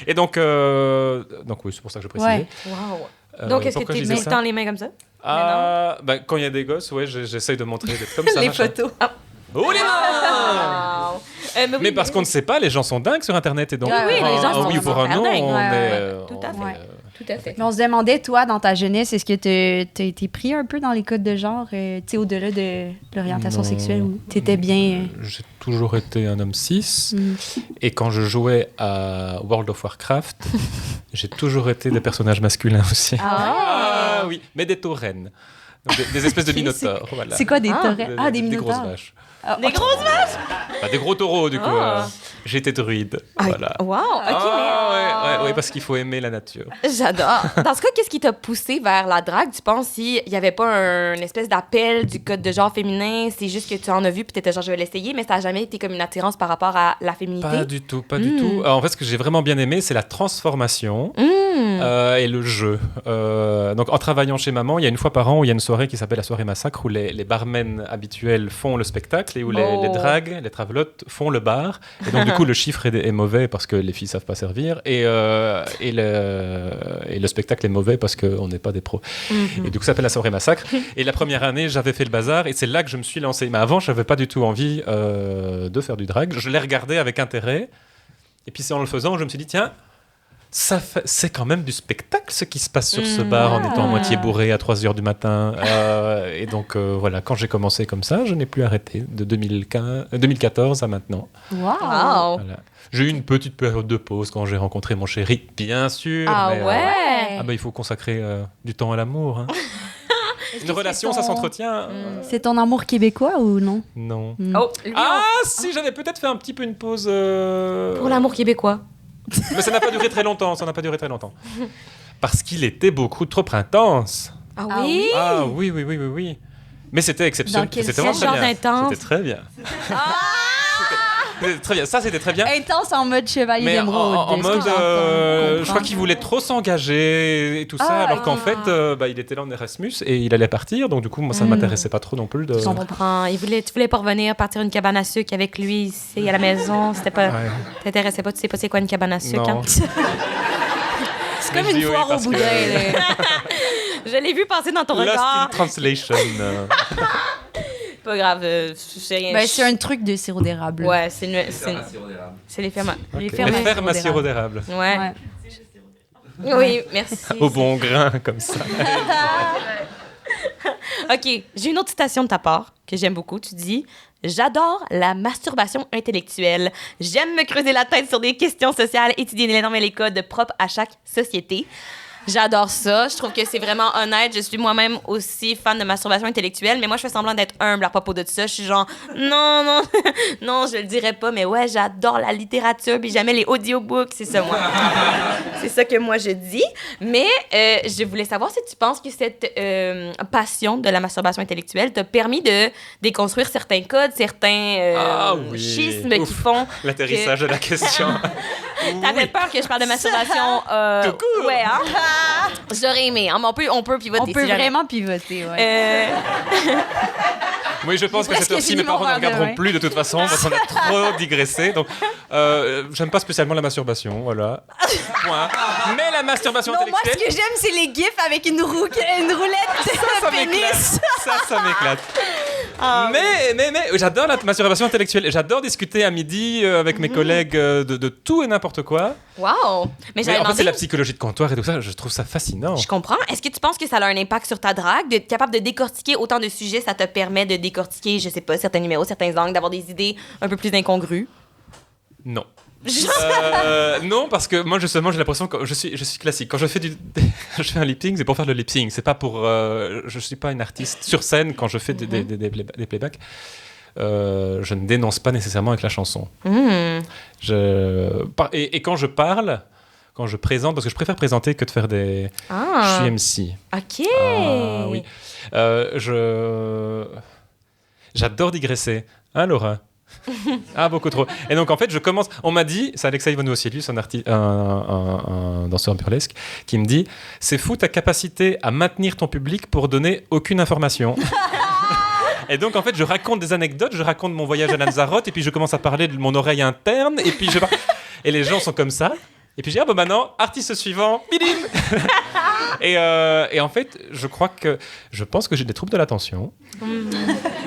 Et donc oui, c'est pour ça que je précisais. Ouais. Wow. Donc, est-ce que pourquoi tu je es disais tout le ça temps les mains comme ça? Quand il y a des gosses, j'essaye de montrer d'être comme ça. Les machin. photos. Oh les mains! Mais parce qu'on ne sait pas, les gens sont dingues sur Internet et donc les gens sont oui ou pour un non, dingues. on est Tout à fait. Ouais. Tout à fait. Mais on se demandait, toi, dans ta jeunesse, est-ce que t'as été pris un peu dans les codes de genre, tu sais, au-delà de l'orientation Non. sexuelle, ou t'étais bien... J'ai toujours été un homme cis, et quand je jouais à World of Warcraft, j'ai toujours été des personnages masculins aussi. Ah oui, mais des taurennes. Donc des espèces de minotaures, voilà. C'est quoi des torrents? Ah, des Des minotaures. grosses vaches. Des grosses vaches? Des gros taureaux, du coup. J'étais druide, voilà. Wow, OK, Oui, parce qu'il faut aimer la nature. J'adore. Dans ce cas, qu'est-ce qui t'a poussé vers la drague? Tu penses s'il n'y avait pas une espèce d'appel du code de genre féminin, c'est juste que tu en as vu puis t'étais genre je vais l'essayer, mais ça n'a jamais été comme une attirance par rapport à la féminité? Pas du tout. Alors, en fait, ce que j'ai vraiment bien aimé, c'est la transformation et le jeu. Donc, en travaillant chez maman, il y a une fois par an où il y a une soirée qui s'appelle la soirée Massacre, où les barmen habituels font le spectacle et où les dragues, les travelotes font le bar. Et donc, du coup, le chiffre est mauvais parce que les filles savent pas servir. Et le spectacle est mauvais parce qu'on n'est pas des pros. Mm-hmm. Et du coup, ça s'appelle la soirée Massacre. Et la première année, j'avais fait le bazar et c'est là que je me suis lancé. Mais avant, je n'avais pas du tout envie de faire du drag. Je l'ai regardé avec intérêt. Et puis, c'est en le faisant, je me suis dit, tiens, c'est quand même du spectacle ce qui se passe sur ce bar en étant à moitié bourré à 3h du matin. Et donc, voilà, quand j'ai commencé comme ça, je n'ai plus arrêté de 2014 à maintenant. Wow. Voilà. J'ai eu une petite période de pause quand j'ai rencontré mon chéri, bien sûr. Ah mais, ouais. Il faut consacrer du temps à l'amour. Hein. Une relation, ça s'entretient. C'est ton amour québécois ou non? Non. Oh, lui, si, j'avais peut-être fait un petit peu une pause. Pour l'amour québécois. Mais ça n'a pas duré très longtemps. Parce qu'il était beaucoup trop intense. Ah oui? Ah oui. Mais c'était exceptionnel. C'était vraiment genre très bien. d'intense? C'était très bien. C'était très bien. Ça, c'était très bien. Intense en mode chevalier Mais d'émeraude. en mode, je crois qu'il voulait trop s'engager et tout ça, alors qu'en fait, il était là en Erasmus et il allait partir, donc du coup, moi, ça ne m'intéressait pas trop non plus. Je comprends. Tu voulais pas revenir, partir une cabane à sucre avec lui ici à la maison. C'était pas. T'intéressait pas, tu sais pas c'est quoi une cabane à sucre? Non. Hein? C'est comme une foire au boudin. Je l'ai vu passer dans ton Lost regard. in translation. Pas grave, c'est rien. Ben, c'est un truc de sirop d'érable. Ouais, c'est les fermes. Les fermes à sirop d'érable. Ouais. Oui, merci. Au bon grain, comme ça. OK, j'ai une autre citation de ta part que j'aime beaucoup. Tu dis « J'adore la masturbation intellectuelle. J'aime me creuser la tête sur des questions sociales, étudier les normes et les codes propres à chaque société. » J'adore ça. Je trouve que c'est vraiment honnête. Je suis moi-même aussi fan de masturbation intellectuelle, mais moi, je fais semblant d'être humble à propos de ça. Je suis genre, non, je le dirais pas, mais ouais, j'adore la littérature, puis jamais les audiobooks. C'est ça, moi. C'est ça que moi, je dis. Mais je voulais savoir si tu penses que cette passion de la masturbation intellectuelle t'a permis de déconstruire certains codes, certains schismes qui font... L'atterrissage de la question. T'avais peur que je parle de masturbation? Tout court. Ouais, hein? J'aurais aimé. Hein? Mais on peut pivoter. On peut vraiment pivoter, ouais. Oui, je pense que cette heure-ci, mes parents ne regarderont plus de toute façon, parce qu'on a trop digressé. Donc, j'aime pas spécialement la masturbation, voilà. Point. Mais la masturbation intellectuelle... Moi, ce que j'aime, c'est les gifs avec une roulette de pénis. Ça m'éclate. Mais j'adore la masturbation intellectuelle. J'adore discuter à midi avec mes collègues de tout et n'importe quoi. Wow! Mais en fait, c'est la psychologie de comptoir et tout ça. Je trouve ça fascinant. Je comprends. Est-ce que tu penses que ça a un impact sur ta drague? D'être capable de décortiquer autant de sujets, ça te permet de décortiquer, je sais pas, certains numéros, certains angles, d'avoir des idées un peu plus incongrues? Non. Non, parce que moi justement j'ai l'impression que je suis classique. Quand je fais je fais un lip sync, c'est pour faire le lip sync. C'est pas pour. Je suis pas une artiste sur scène quand je fais des playbacks. Je ne dénonce pas nécessairement avec la chanson. Et quand je parle, quand je présente, parce que je préfère présenter que de faire des. Je suis MC. Ok. Oui. J'adore digresser. Hein, Laura? Beaucoup trop. Et donc en fait je commence, on m'a dit, c'est Alexei Ivanovoselius, un danseur burlesque, qui me dit c'est fou ta capacité à maintenir ton public pour donner aucune information. Et donc en fait je raconte des anecdotes, je raconte mon voyage à Lanzarote et puis je commence à parler de mon oreille interne et puis et les gens sont comme ça. Et puis j'ai dit maintenant artiste suivant, bidin. Et en fait je pense que j'ai des troubles de l'attention.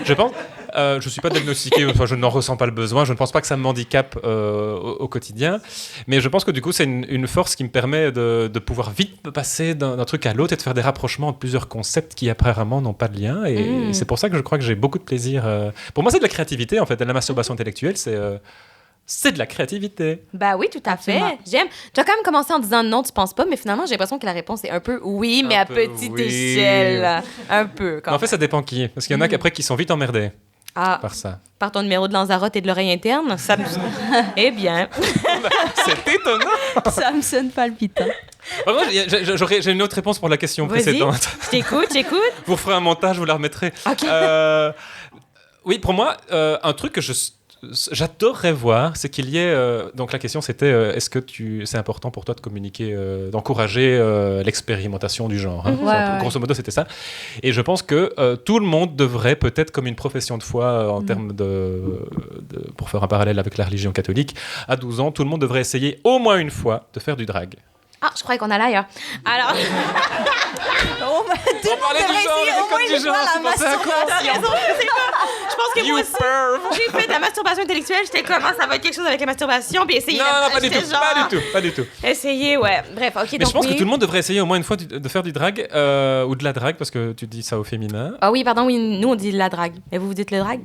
Je pense. Je suis pas diagnostiqué, enfin, je n'en ressens pas le besoin, je ne pense pas que ça me handicape au quotidien, mais je pense que du coup c'est une force qui me permet de pouvoir vite passer d'un truc à l'autre et de faire des rapprochements entre plusieurs concepts qui apparemment n'ont pas de lien, et c'est pour ça que je crois que j'ai beaucoup de plaisir. Pour moi c'est de la créativité en fait, de la masturbation intellectuelle, c'est de la créativité. Ben oui, tout à fait. J'aime. Tu as quand même commencé en disant non, tu penses pas, mais finalement, j'ai l'impression que la réponse est un peu oui, mais à petite échelle. Un peu, quand même. En fait, ça dépend qui. Parce qu'il y en a après qui sont vite emmerdés par ça. Par ton numéro de Lanzarote et de l'oreille interne, ça me... Eh bien. C'est étonnant. Ça me sonne palpitant. Moi, j'ai une autre réponse pour la question précédente. J'écoute. Vous referez un montage, vous la remettrez. OK. Oui, pour moi, un truc que j'adorerais voir, c'est qu'il y ait... donc la question c'était, est-ce que c'est important pour toi de communiquer, d'encourager l'expérimentation du genre, hein. Grosso modo, c'était ça. Et je pense que tout le monde devrait, peut-être comme une profession de foi, en termes pour faire un parallèle avec la religion catholique, à 12 ans, tout le monde devrait essayer au moins une fois de faire du drag. Ah, je croyais qu'on allait ailleurs. Alors... On parlait du genre, les codes du genre, tu pensais à quoi? Je pense que moi aussi, j'ai fait de la masturbation intellectuelle. J'étais comme, ça va être quelque chose avec la masturbation, puis essayer... Non, pas du tout. Essayer, ouais. Bref, OK, mais donc je pense que tout le monde devrait essayer au moins une fois de faire du drag, ou de la drague, parce que tu dis ça au féminin. Ah oui, pardon, oui, nous on dit la drague. Et vous dites le drag?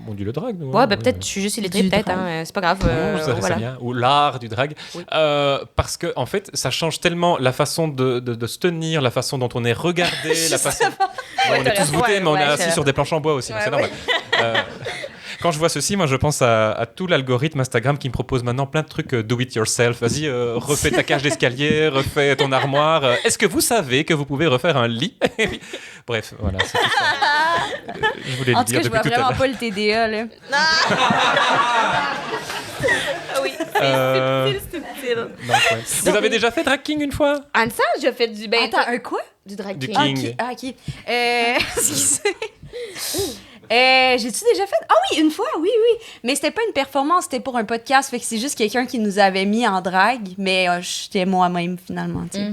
On dit le drag, nous. Ouais, peut-être je suis juste illettrée, peut-être, hein, c'est pas grave. Ça bien. Ou l'art du drag. Oui. Parce que, en fait, ça change tellement la façon de se tenir, la façon dont on est regardé, la façon. On est tous voûtés, mais on est assis sur des planches en bois aussi, c'est normal. Quand je vois ceci, moi je pense à tout l'algorithme Instagram qui me propose maintenant plein de trucs do it yourself. Vas-y, refais ta cage d'escalier, refais ton armoire. Est-ce que vous savez que vous pouvez refaire un lit? Bref, voilà, c'est tout ça. Je voulais le dire depuis tout à l'heure. En tout cas, je vois vraiment pas le TDA, là. Oui, c'est subtil. Vous avez déjà fait drag king une fois? Anne-Sage, j'ai fait du... Attends, un quoi? Du drag Du king. king. OK. Excusez. J'ai-tu déjà fait? Ah oui, une fois, oui. Mais c'était pas une performance, c'était pour un podcast. Fait que c'est juste quelqu'un qui nous avait mis en drague. Mais j'étais moi-même, finalement, tu sais.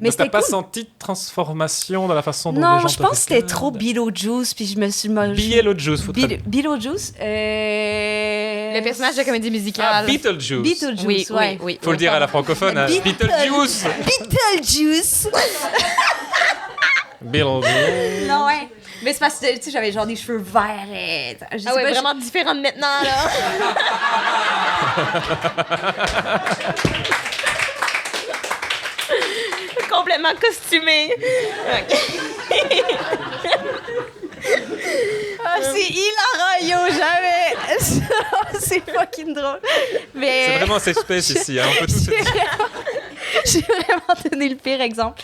Mais t'as pas senti de transformation dans la façon dont les gens Non, je pense que c'était trop Beetlejuice, puis je me suis... Beetlejuice, faut Beetlejuice? Le personnage de comédie musicale. Ah, Beetlejuice. Beetlejuice, oui. Faut le dire à la francophone, hein. Beetlejuice. Beetlejuice. Beetlejuice. Non, ouais. Mais c'est parce que, tu sais, j'avais genre des cheveux verts. Je sais pas, vraiment différent de maintenant, là. Complètement costumé. C'est hilarant, yo, jamais. C'est fucking drôle. Mais... C'est vraiment safe space ici, hein. On peut tous se dire. J'ai vraiment donné le pire exemple.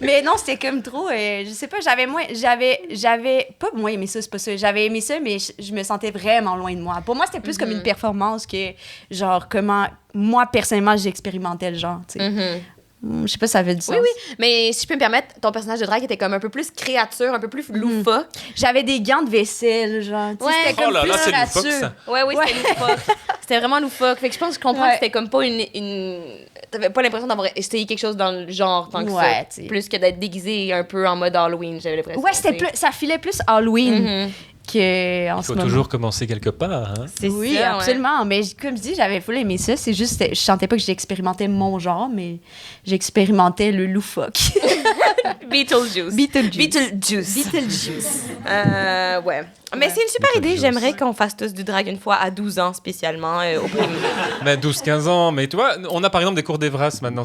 Mais non, c'était comme trop... je sais pas, j'avais pas moins aimé ça, c'est pas ça. J'avais aimé ça, mais je me sentais vraiment loin de moi. Pour moi, c'était plus comme une performance que, genre, comment... Moi, personnellement, j'expérimentais le genre, tu sais. Je sais pas si ça avait du sens. Oui. Mais si je peux me permettre, ton personnage de drague était comme un peu plus créature, un peu plus loufoque. J'avais des gants de vaisselle, genre. C'était comme plus c'est loufoque, ça. Oui, c'était loufoque. C'était vraiment loufoque. Fait que je pense que je comprends que c'était comme pas une... T'avais pas l'impression d'avoir essayé quelque chose dans le genre tant que ça. T'sais. Plus que d'être déguisé un peu en mode Halloween, j'avais l'impression. Ouais, ça filait plus Halloween. Il faut toujours commencer quelque part, hein? Oui, ça, absolument. Ouais. Mais comme je dis, j'avais full aimé ça. C'est juste, je sentais pas que j'expérimentais mon genre, mais j'expérimentais le loufoque. Beetlejuice. Ouais. Mais c'est une super idée. J'aimerais qu'on fasse tous du drag une fois à 12 ans, spécialement, au primaire. Mais 12-15 ans. Mais tu vois, on a par exemple des cours d'Evras maintenant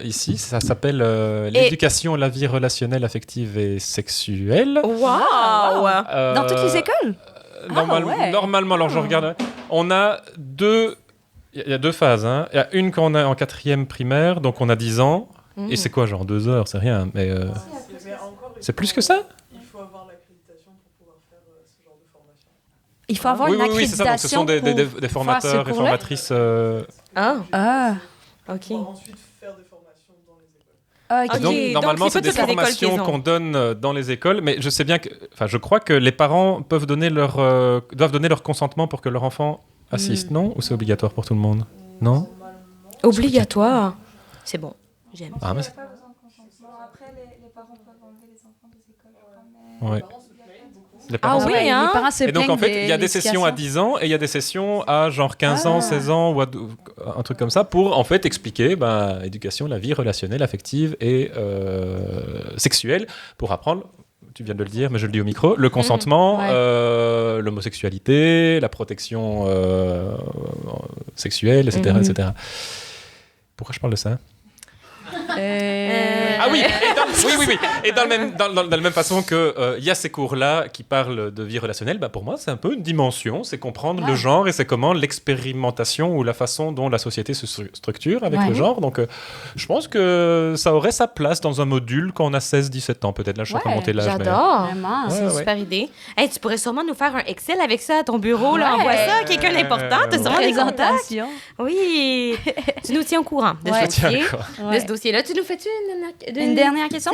ici. Ça s'appelle l'éducation à la vie relationnelle, affective et sexuelle. Wow! Dans toutes les écoles? Normalement, alors je regarde. On a deux... Il y a deux phases. Hein. Il y a une qu'on a en 4e primaire, donc on a 10 ans. Et c'est quoi, genre 2 heures? C'est rien. Mais c'est plus que ça? Il faut avoir l'accréditation pour pouvoir faire ce genre de formation. Il faut avoir une accréditation. Oui, c'est ça. Donc ce sont des formateurs et formatrices. OK. Pour ensuite faire des formations dans les écoles. Donc, normalement, c'est des formations qu'on donne dans les écoles, mais je sais bien que, je crois que les parents doivent donner leur consentement pour que leur enfant assiste, non? Ou c'est obligatoire pour tout le monde? Non? Obligatoire. C'est bon. J'aime. Ah, mais après, les parents peuvent enlever les enfants des écoles, je crois, mais... Ouais. Les parents oui, hein? Les parents se et donc, en plaignent fait, il y a des sessions à 10 ans et il y a des sessions à genre 15 ans, 16 ans ou un truc comme ça pour, en fait, expliquer éducation, la vie relationnelle, affective et sexuelle pour apprendre, tu viens de le dire, mais je le dis au micro, le consentement, l'homosexualité, la protection sexuelle, etc., etc. Pourquoi je parle de ça? Ah oui, et dans la même façon que il y a ces cours-là qui parlent de vie relationnelle, pour moi c'est un peu une dimension, c'est comprendre le genre et c'est comment l'expérimentation ou la façon dont la société se structure avec le genre. Donc je pense que ça aurait sa place dans un module quand on a 16-17 ans peut-être. Là je suis en train de monter l'âge. J'adore. Vraiment. C'est une super idée. Hey, tu pourrais sûrement nous faire un Excel avec ça à ton bureau. Là, envoie ça à quelqu'un d'important. Tu as sûrement des contacts. Oui. Tu nous tiens au courant de ce dossier-là. Tu nous fais-tu une dernière question?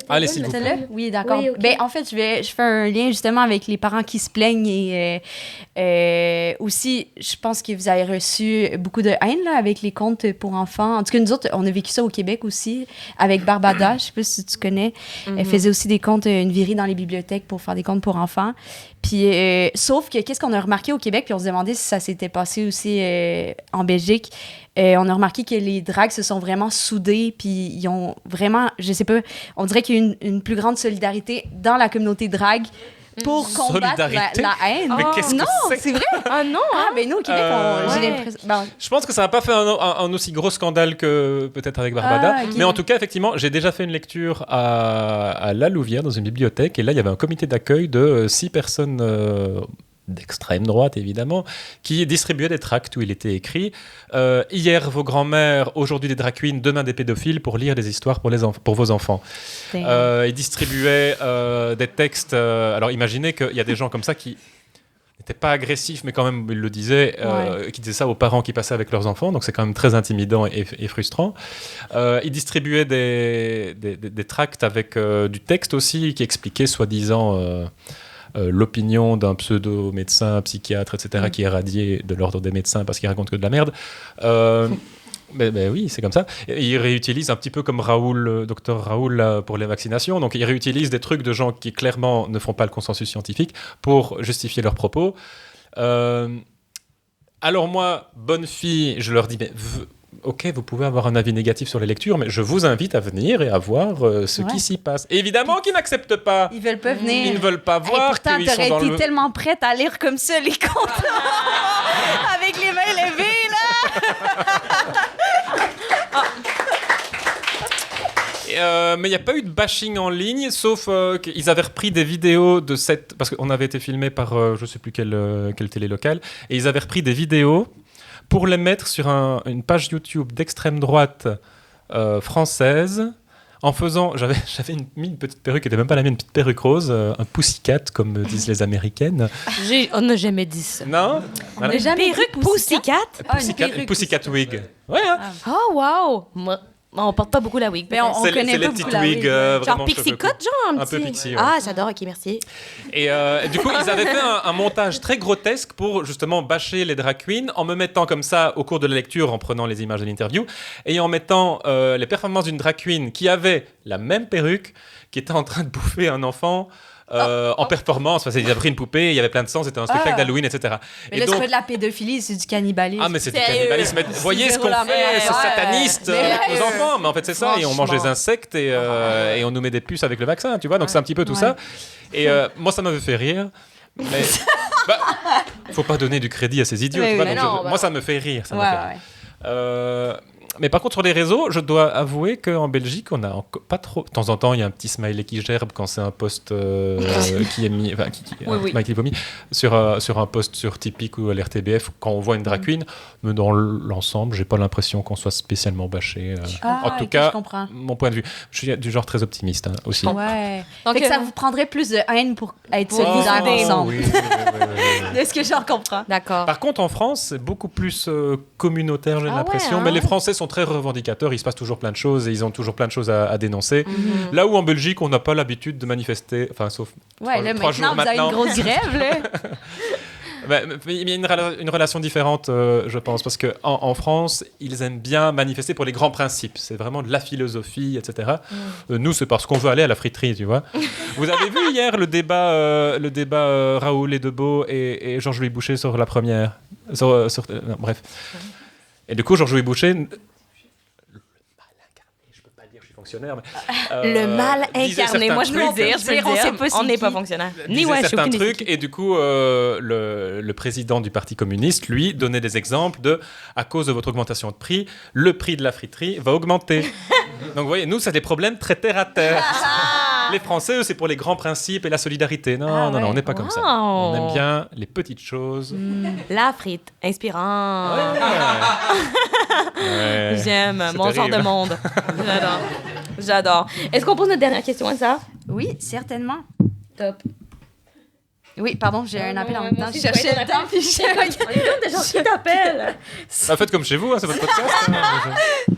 Allez, s'il vous plaît. Oui, d'accord. Oui, okay. En fait, je fais un lien justement avec les parents qui se plaignent et aussi, je pense que vous avez reçu beaucoup de haine là, avec les contes pour enfants. En tout cas, nous autres, on a vécu ça au Québec aussi avec Barbada. Je sais pas si tu connais. Elle faisait aussi des contes, une virée dans les bibliothèques pour faire des contes pour enfants. Puis, sauf que qu'est-ce qu'on a remarqué au Québec, puis on se demandait si ça s'était passé aussi en Belgique. On a remarqué que les drags se sont vraiment soudés, puis ils ont vraiment, je sais pas, on dirait qu'il y a une plus grande solidarité dans la communauté drag pour combattre la haine. Mais qu'est-ce que c'est vrai? Ah non, nous au Québec, j'ai l'impression... Je pense que ça n'a pas fait un aussi gros scandale que peut-être avec Barbada. Okay. Mais en tout cas, effectivement, j'ai déjà fait une lecture à La Louvière, dans une bibliothèque, et là, il y avait un comité d'accueil de 6 personnes... d'extrême droite, évidemment, qui distribuait des tracts où il était écrit hier vos grands-mères, aujourd'hui des drag queens, demain des pédophiles pour lire des histoires pour vos enfants. Il distribuait des textes. Alors imaginez qu'il y a des gens comme ça qui n'étaient pas agressifs, mais quand même, ils le disaient, qui disaient ça aux parents qui passaient avec leurs enfants, donc c'est quand même très intimidant et frustrant. Il distribuait des tracts avec du texte aussi qui expliquait soi-disant... l'opinion d'un pseudo-médecin, psychiatre, etc., qui est radié de l'ordre des médecins parce qu'il raconte que de la merde. Mais oui, c'est comme ça. Et il réutilise un petit peu comme docteur Raoul là, pour les vaccinations. Donc, il réutilise des trucs de gens qui clairement ne font pas le consensus scientifique pour justifier leurs propos. Alors moi, bonne fille, je leur dis, mais ok, vous pouvez avoir un avis négatif sur les lectures, mais je vous invite à venir et à voir ce qui s'y passe. Et évidemment qu'ils n'acceptent pas. Ils veulent pas venir. Ils ne veulent pas voir. Pourtant, qu'ils sont t'aurais été tellement prête à lire comme ça les contes. Avec les mains levées, là. Mais il n'y a pas eu de bashing en ligne, sauf qu'ils avaient repris des vidéos de cette... Parce qu'on avait été filmé par je ne sais plus quelle télé locale, et ils avaient repris des vidéos pour les mettre sur une page YouTube d'extrême droite française, en faisant... J'avais mis une petite perruque qui n'était même pas la mienne, une petite perruque rose, un pussycat, comme disent les Américaines. On n'a jamais dit ça. Non? On n'a jamais perruque pussycat? Une pussycat wig. Ouais, hein? Oh, wow! On porte pas beaucoup la wig. Mais on connaît pas beaucoup la wig. Genre pixie cut, genre un peu pixie. Ah, j'adore. Ok, merci. Et du coup, ils avaient fait un montage très grotesque pour justement bâcher les drag queens en me mettant comme ça au cours de la lecture, en prenant les images de l'interview et en mettant les performances d'une drag queen qui avait la même perruque, qui était en train de bouffer un enfant. En performance, ils avaient pris une poupée, il y avait plein de sang, c'était un spectacle d'Halloween, etc. Mais là, c'est pas de la pédophilie, c'est du cannibalisme. Ah, mais c'est du cannibalisme. Vous voyez ce qu'on fait, c'est sataniste aux enfants, mais en fait c'est ça, et on mange des insectes et on nous met des puces avec le vaccin, tu vois, donc c'est un petit peu tout ça. Et moi, ça m'avait fait rire. Mais faut pas donner du crédit à ces idiots, tu vois, donc moi ça me fait rire. Ça me fait rire. Mais par contre, sur les réseaux, je dois avouer qu'en Belgique, on n'a pas trop... De temps en temps, il y a un petit smiley qui gerbe quand c'est un post qui est mis... Enfin, smiley qui est mis sur un post sur Typique ou à l'RTBF, quand on voit une drag queen. Mais dans l'ensemble, j'ai pas l'impression qu'on soit spécialement bâché. En tout cas, mon point de vue. Je suis du genre très optimiste aussi. Ouais. Donc, ça vous prendrait plus de haine pour être solidaires ensemble. Oui. De ce que j'en comprends. D'accord. Par contre, en France, c'est beaucoup plus communautaire, j'ai l'impression. Mais les Français sont très revendicateurs, il se passe toujours plein de choses et ils ont toujours plein de choses à dénoncer. Là où en Belgique, on n'a pas l'habitude de manifester, enfin sauf 3 jours maintenant. Vous avez une grosse grève, là. Il y a une relation différente, je pense, parce qu'en France, ils aiment bien manifester pour les grands principes. C'est vraiment de la philosophie, etc. Nous, c'est parce qu'on veut aller à la friterie, tu vois. Vous avez vu hier le débat Raoul et Debeau et Georges-Louis Boucher sur la première bref. Et du coup, Georges-Louis Boucher... fonctionnaire. Mais, le mal incarné. Moi, je peux le dire. On n'est pas fonctionnaire. Ni certains trucs. Et du coup, le président du Parti communiste, lui, donnait des exemples de, à cause de votre augmentation de prix, le prix de la friterie va augmenter. Donc vous voyez, nous, c'est des problèmes très terre à terre. Les Français, eux, c'est pour les grands principes et la solidarité. Non, on n'est pas comme ça. On aime bien les petites choses. La frite, inspirant. Ouais. J'aime, C'est mon terrible. genre de monde. J'adore. Est-ce qu'on pose notre dernière question à ça? Oui, certainement. Top. Oui, pardon, j'ai un appel en même moi temps. aussi, Je cherchais j'ai le un temps, puis On est comme des gens qui t'appellent. Faites comme chez vous, c'est votre podcast.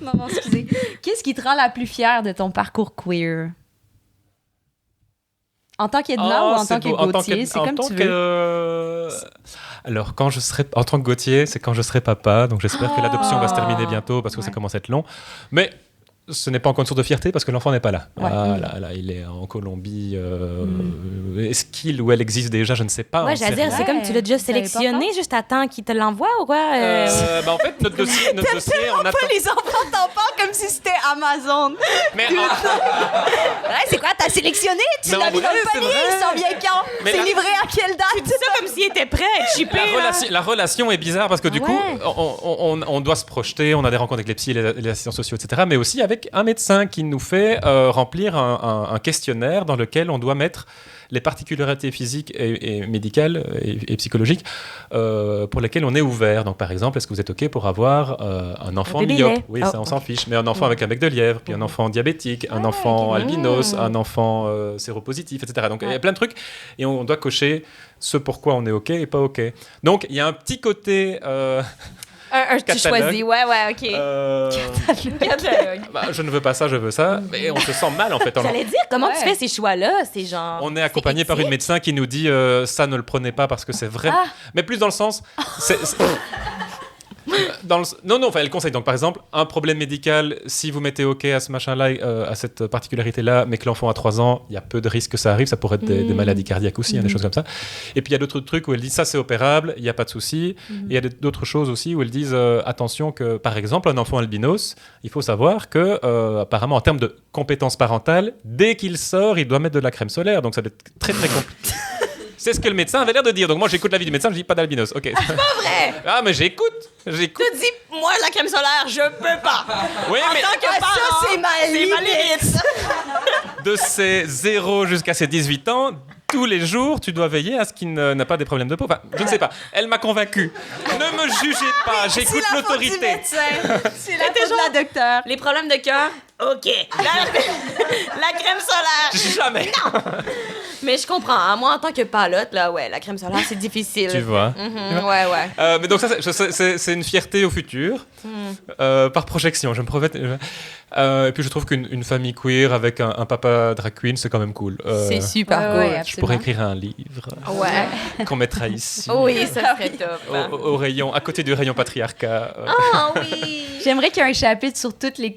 Non, excusez. Qu'est-ce qui te rend la plus fière de ton parcours queer? En tant qu'Edna ou en tant que Gauthier, c'est comme tu veux. Alors, quand je serai en tant que Gauthier, c'est quand je serai papa. Donc, j'espère que l'adoption va se terminer bientôt parce que ça commence à être long. Mais ce n'est pas encore une source de fierté parce que l'enfant n'est pas là. Ouais. Là, il est en Colombie. Est-ce qu'il ou elle existe déjà? Je ne sais pas. Ouais, j'allais dire, c'est comme tu l'as déjà Vous savez pas sélectionné, juste attends qu'il te l'envoie ou quoi? En fait, notre dossier, on attend. Les enfants t'en parlent comme si c'était Amazon. Mais Ouais, c'est quoi? T'as sélectionné? Tu Mais en l'as mis dans vrai, le c'est panier? vrai. Il s'en vient quand? Mais C'est la- livré à quelle date? C'est ça comme s'il était prêt à être chippé. La relation est bizarre parce que du coup, Ouais. on doit se projeter, on a des rencontres avec les psys, les assistants sociaux, etc. Mais aussi avec un médecin qui nous fait remplir un questionnaire dans lequel on doit mettre les particularités physiques et médicales et psychologiques pour lesquelles on est ouvert. Donc, par exemple, est-ce que vous êtes OK pour avoir un enfant bébé myope? lait. Oui, Oh, ça, on s'en fiche. Mais un enfant avec un bec de lièvre, puis un enfant diabétique, un enfant albinos, un enfant séropositif, etc. Donc, il y a plein de trucs. Et on doit cocher ce pourquoi on est OK et pas OK. Donc, il y a un petit côté... Tu catalogue. choisis, ouais, OK. Catalogue. Bah, je ne veux pas ça, je veux ça. Mais on se sent mal, en fait. J'allais dire, comment Ouais. tu fais ces choix-là? C'est genre. On est accompagné par une médecin qui nous dit ça ne le prenez pas parce que c'est vrai. Mais plus dans le sens. Non, enfin, elle conseille. Donc, par exemple, un problème médical, si vous mettez OK à ce machin-là, à cette particularité-là, mais que l'enfant a 3 ans, il y a peu de risques que ça arrive. Ça pourrait être des maladies cardiaques aussi, des choses comme ça. Et puis, il y a d'autres trucs où elle dit ça, c'est opérable, il n'y a pas de souci. Et il y a d'autres choses aussi où elles disent attention que, par exemple, un enfant albinos, il faut savoir que, apparemment, en termes de compétences parentales, dès qu'il sort, il doit mettre de la crème solaire. Donc, ça doit être très, très compliqué. C'est ce que le médecin avait l'air de dire. Donc moi, j'écoute l'avis du médecin, je dis pas d'albinos. Ok. C'est pas vrai. Ah, mais j'écoute. Tu dis, moi, la crème solaire, je peux pas. Oui, mais En tant que parent, ça, c'est ma limite. de ses 0 jusqu'à ses 18 ans, tous les jours, tu dois veiller à ce qu'il n'a pas des problèmes de peau. Enfin, je ne sais pas. Elle m'a convaincu. Ne me jugez pas. J'écoute l'autorité. C'est la faute de la docteur. Les problèmes de cœur, OK. La crème solaire. Jamais. Mais je comprends. Hein. Moi, en tant que palotte, là, ouais, la crème solaire, c'est difficile. Tu vois. Ouais. Mais donc ça, c'est une fierté au futur, par projection. Je me projette. Et puis je trouve qu'une famille queer avec un papa drag queen, c'est quand même cool. C'est super cool. ouais, Je pourrais écrire un livre Ouais. qu'on mettra ici, Oui, ça serait top. au rayon, à côté du rayon patriarcat. Ah oui. J'aimerais qu'il y ait un chapitre sur toutes les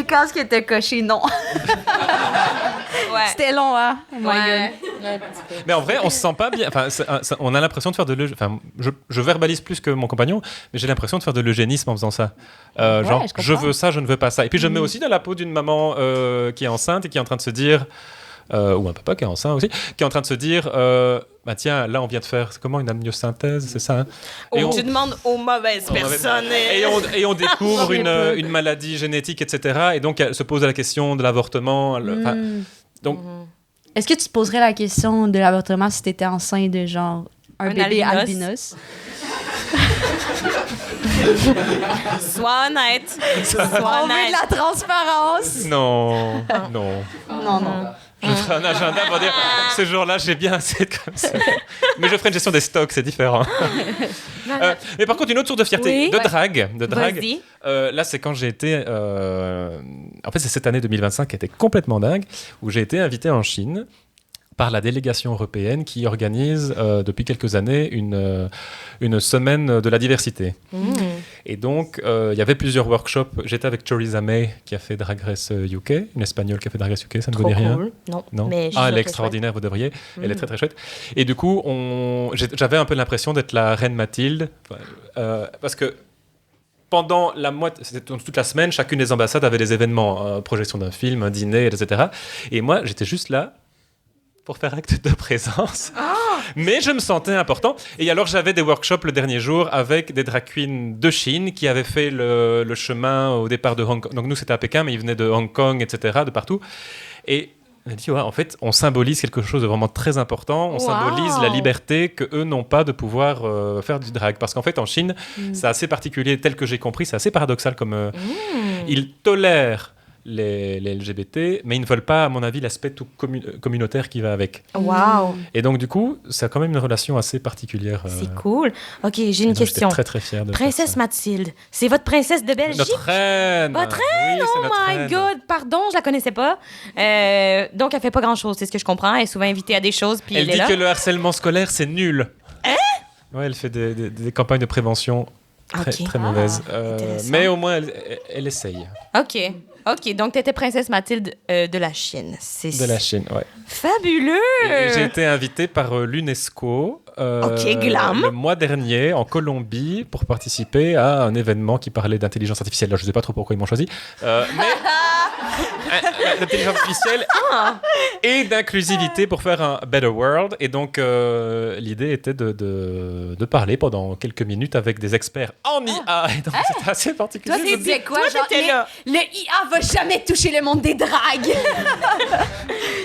cases qui étaient cochées, non. Ouais. C'était long, hein? Oh my Ouais. God. Mais en vrai, on se sent pas bien. Enfin, on a l'impression de faire de enfin, je verbalise plus que mon compagnon, mais j'ai l'impression de faire de l'eugénisme en faisant ça. Genre, je je comprends. veux ça, je ne veux pas ça. Et puis je me mets aussi dans la peau d'une maman qui est enceinte et qui est en train de se dire, ou un papa qui est enceint aussi, qui est en train de se dire, bah tiens, là on vient de faire, c'est comment, une amniosynthèse, c'est ça, hein? Et Tu demandes aux mauvaises personnes. Et on découvre une maladie génétique, etc. Et donc elle se pose la question de l'avortement. Enfin, donc, Est-ce que tu te poserais la question de l'avortement si t'étais enceinte de genre un bébé albinos? Sois honnête. Sois On veut honnête. de la transparence. non. Non. Je ferai un agenda pour dire ce jour-là, j'ai bien assez de comme ça. Mais je ferai une gestion des stocks, c'est différent. Mais par contre, une autre source de fierté, Oui. de drague. Vas-y. Là, c'est quand j'ai été. En fait, c'est cette année 2025 qui était complètement dingue, où j'ai été invité en Chine par la délégation européenne qui organise depuis quelques années une semaine de la diversité. Et donc, il y avait plusieurs workshops. J'étais avec Theresa May, qui a fait Drag Race UK, une Espagnole qui a fait Drag Race UK, ça ne vous dit rien? Non. Non. Mais je suis Ah, elle sûre est que extraordinaire, vous devriez. Elle est très très chouette. Et du coup, j'avais un peu l'impression d'être la reine Mathilde, parce que pendant c'était toute la semaine, chacune des ambassades avait des événements, projection d'un film, un dîner, etc. Et moi, j'étais juste là pour faire acte de présence. Mais je me sentais important. Et alors, j'avais des workshops le dernier jour avec des drag queens de Chine qui avaient fait le chemin au départ de Hong Kong. Donc, nous, c'était à Pékin, mais ils venaient de Hong Kong, etc., de partout. Et on a dit, ouais, en fait, on symbolise quelque chose de vraiment très important. On symbolise la liberté qu'eux n'ont pas de pouvoir faire du drag. Parce qu'en fait, en Chine, c'est assez particulier, tel que j'ai compris, c'est assez paradoxal comme... Ils tolèrent les LGBT, mais ils ne veulent pas, à mon avis, l'aspect tout communautaire qui va avec. Wow. Et donc, du coup, ça a quand même une relation assez particulière. C'est cool. OK, j'ai une question. J'étais très, très fière de Princesse Mathilde, c'est votre princesse de Belgique? Notre reine! Votre reine? Oui, c'est oh notre my reine. God! Pardon, je la connaissais pas. Donc, elle fait pas grand-chose, c'est ce que je comprends. Elle est souvent invitée à des choses, puis Elle est dit là. que le harcèlement scolaire, c'est nul. Hein? Ouais, elle fait des campagnes de prévention très, Ok. très mauvaises. intéressant. Mais au moins, elle essaye. OK, donc t'étais princesse Mathilde de la Chine. C'est De la Chine, ouais. fabuleux! Et j'ai été invité par l'UNESCO glam. le mois dernier en Colombie pour participer à un événement qui parlait d'intelligence artificielle. Là, je ne sais pas trop pourquoi ils m'ont choisi. Mais d'intelligence artificielle et d'inclusivité pour faire un Better World. Et donc, l'idée était de parler pendant quelques minutes avec des experts en IA. Et donc, c'était assez particulier. Toi, tu disais quoi? Genre, t'étais là. le IA va jamais toucher le monde des dragues.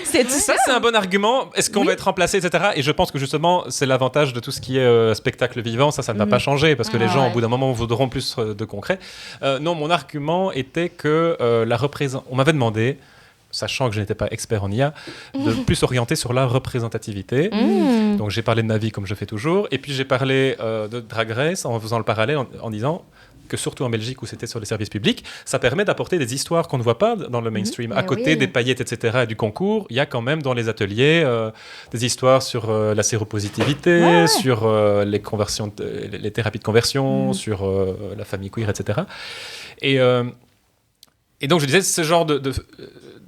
C'est tout ça? Ça, c'est un bon argument. Est-ce qu'on va être remplacé, etc. Et je pense que justement, c'est l'avantage de tout ce qui est spectacle vivant. Ça ne va pas changer parce que les gens, au bout d'un moment, voudront plus de concret. Non, mon argument était que on m'avait demandé, sachant que je n'étais pas expert en IA, de plus orienter sur la représentativité. Donc, j'ai parlé de ma vie comme je fais toujours. Et puis, j'ai parlé de Drag Race en faisant le parallèle, en disant que surtout en Belgique où c'était sur les services publics, ça permet d'apporter des histoires qu'on ne voit pas dans le mainstream. À côté des paillettes, etc., et du concours, il y a quand même dans les ateliers des histoires sur la séropositivité, sur les conversions, les thérapies de conversion, sur la famille queer, etc. Et donc je disais, ce genre de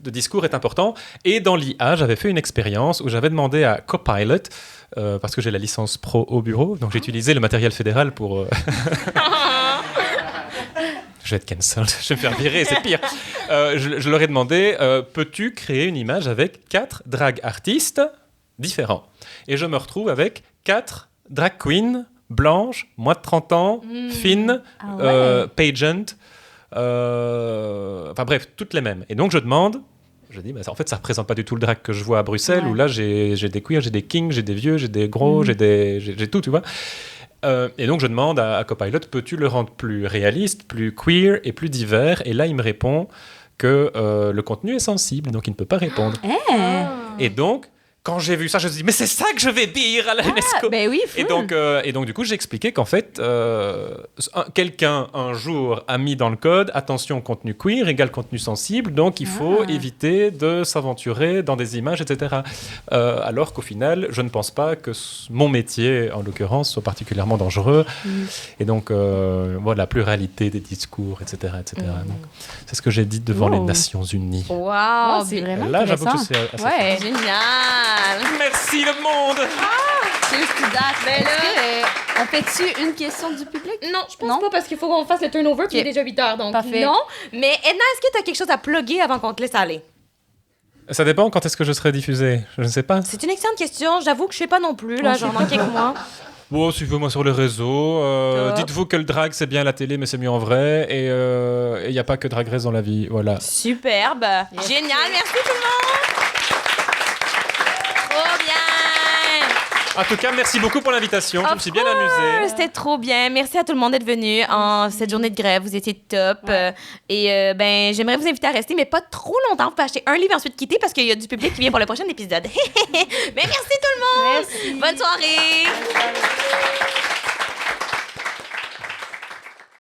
discours est important. Et dans l'IA, j'avais fait une expérience où j'avais demandé à Copilot, parce que j'ai la licence pro au bureau, donc j'ai utilisé le matériel fédéral pour... Je vais être cancelled, je vais me faire virer, c'est pire. Je leur ai demandé, peux-tu créer une image avec 4 drag artistes différents? Et je me retrouve avec 4 drag queens blanches, moins de 30 ans, fines, pageant, enfin bref, toutes les mêmes. Et donc je demande, je dis, en fait ça représente pas du tout le drag que je vois à Bruxelles, où là j'ai des queers, j'ai des kings, j'ai des vieux, j'ai des gros, j'ai tout, tu vois. Et donc je demande à Copilot, peux-tu le rendre plus réaliste, plus queer et plus divers? Et là il me répond que le contenu est sensible, donc il ne peut pas répondre. Et donc quand j'ai vu ça, je me suis dit, mais c'est ça que je vais dire à la UNESCO. Ben oui, full. Et donc, du coup, j'ai expliqué qu'en fait, quelqu'un, un jour, a mis dans le code, attention, contenu queer égale contenu sensible, donc il faut éviter de s'aventurer dans des images, etc. Alors qu'au final, je ne pense pas que mon métier, en l'occurrence, soit particulièrement dangereux. Et donc, voilà, la pluralité des discours, etc. etc. Donc, c'est ce que j'ai dit devant les Nations Unies. Wow, c'est vraiment Là, j'avoue que intéressant. c'est assez génial! Merci le monde! Cheers to that. Ben là, on fait-tu une question du public? Non, je pense pas parce qu'il faut qu'on fasse le turnover, puis il est déjà 8 heures, donc Parfait. non. Mais Edna, est-ce que tu as quelque chose à plugger avant qu'on te laisse aller? Ça dépend quand est-ce que je serai diffusé. Je ne sais pas. C'est une excellente question. J'avoue que je sais pas non plus, là, genre dans quelques mois. Bon, suivez-moi sur les réseaux. Dites-vous que le drag, c'est bien à la télé, mais c'est mieux en vrai. Et il n'y a pas que Drag Race dans la vie. Voilà. Superbe. Génial. Merci tout le monde. Trop bien. En tout cas, merci beaucoup pour l'invitation. Je me suis bien amusée. C'était trop bien. Merci à tout le monde d'être venu en cette journée de grève. Vous étiez top. Et ben, j'aimerais vous inviter à rester, mais pas trop longtemps. Vous pouvez acheter un livre et ensuite quitter parce qu'il y a du public qui vient pour le prochain épisode. Mais merci tout le monde. Merci. Bonne soirée.